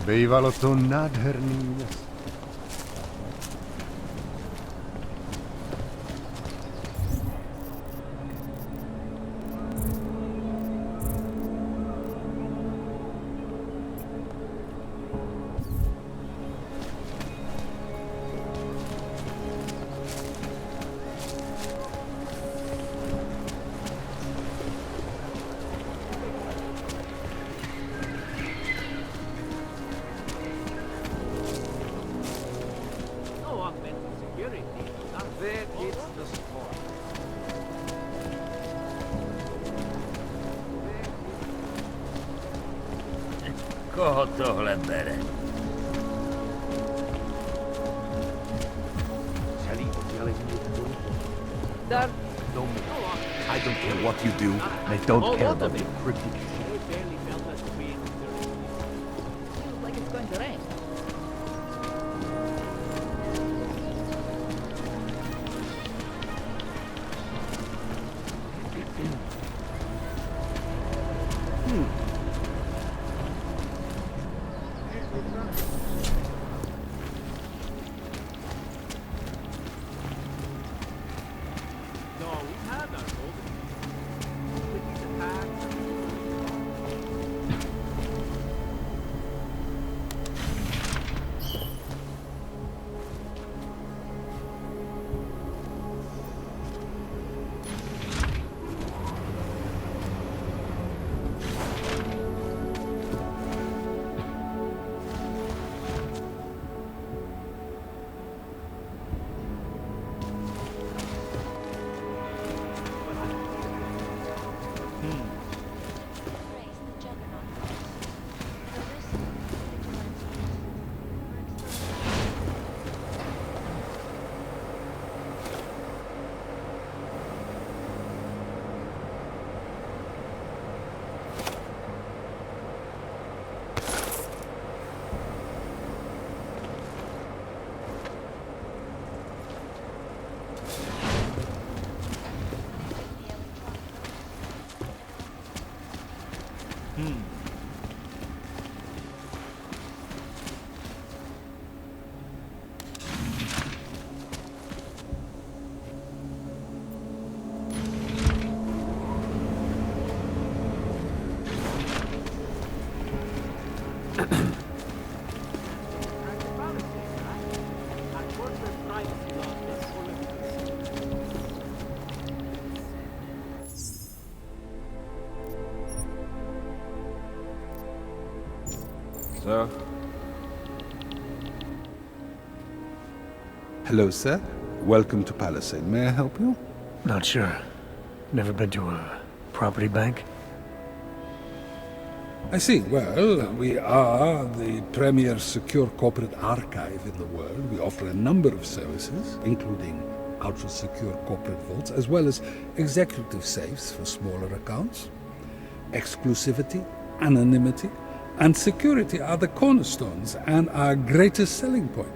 Bývalo to nádherný město.
No augmented security. There it's the support.
Koho tohle bere?
Celý oddělení je v pohybu.
Dar,
I don't care what you do. I don't care about the cryptic shit.
Feels like it's going to rain.
No, we had our golden Completely attacked.
Sir?
Hello, sir. Welcome to Palisade. May I help you?
Not sure. Never been to a property bank?
I see. Well, we are the premier secure corporate archive in the world. We offer a number of services, including ultra-secure corporate vaults, as well as executive safes for smaller accounts. Exclusivity, anonymity, and security are the cornerstones and our greatest selling point.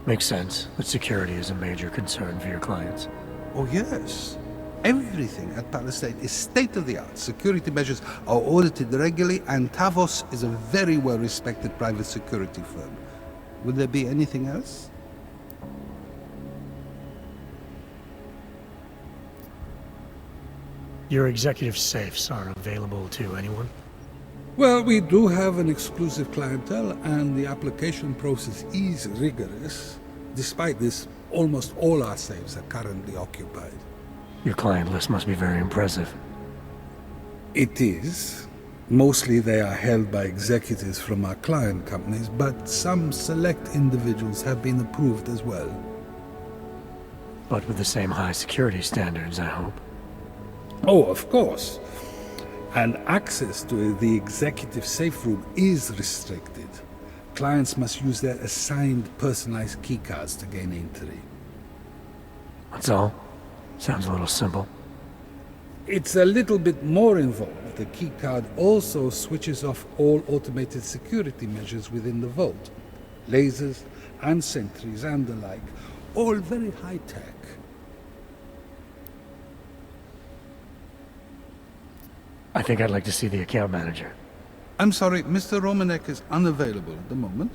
Makes sense that security is a major concern for your clients.
Oh, yes. Everything at Palisade is state-of-the-art. Security measures are audited regularly, and Tavos is a very well-respected private security firm. Will there be anything else?
Your executive safes are available to anyone?
Well, we do have an exclusive clientele, and the application process is rigorous. Despite this, almost all our safes are currently occupied.
Your client list must be very impressive.
It is. Mostly they are held by executives from our client companies, but some select individuals have been approved as well.
But with the same high security standards, I hope.
Oh, of course. And access to the executive safe room is restricted. Clients must use their assigned personalized keycards to gain entry.
That's all? Sounds a little simple.
It's a little bit more involved. The keycard also switches off all automated security measures within the vault. Lasers and sentries and the like, all very high-tech.
I think I'd like to see the account manager.
I'm sorry, Mr. Romanek is unavailable at the moment.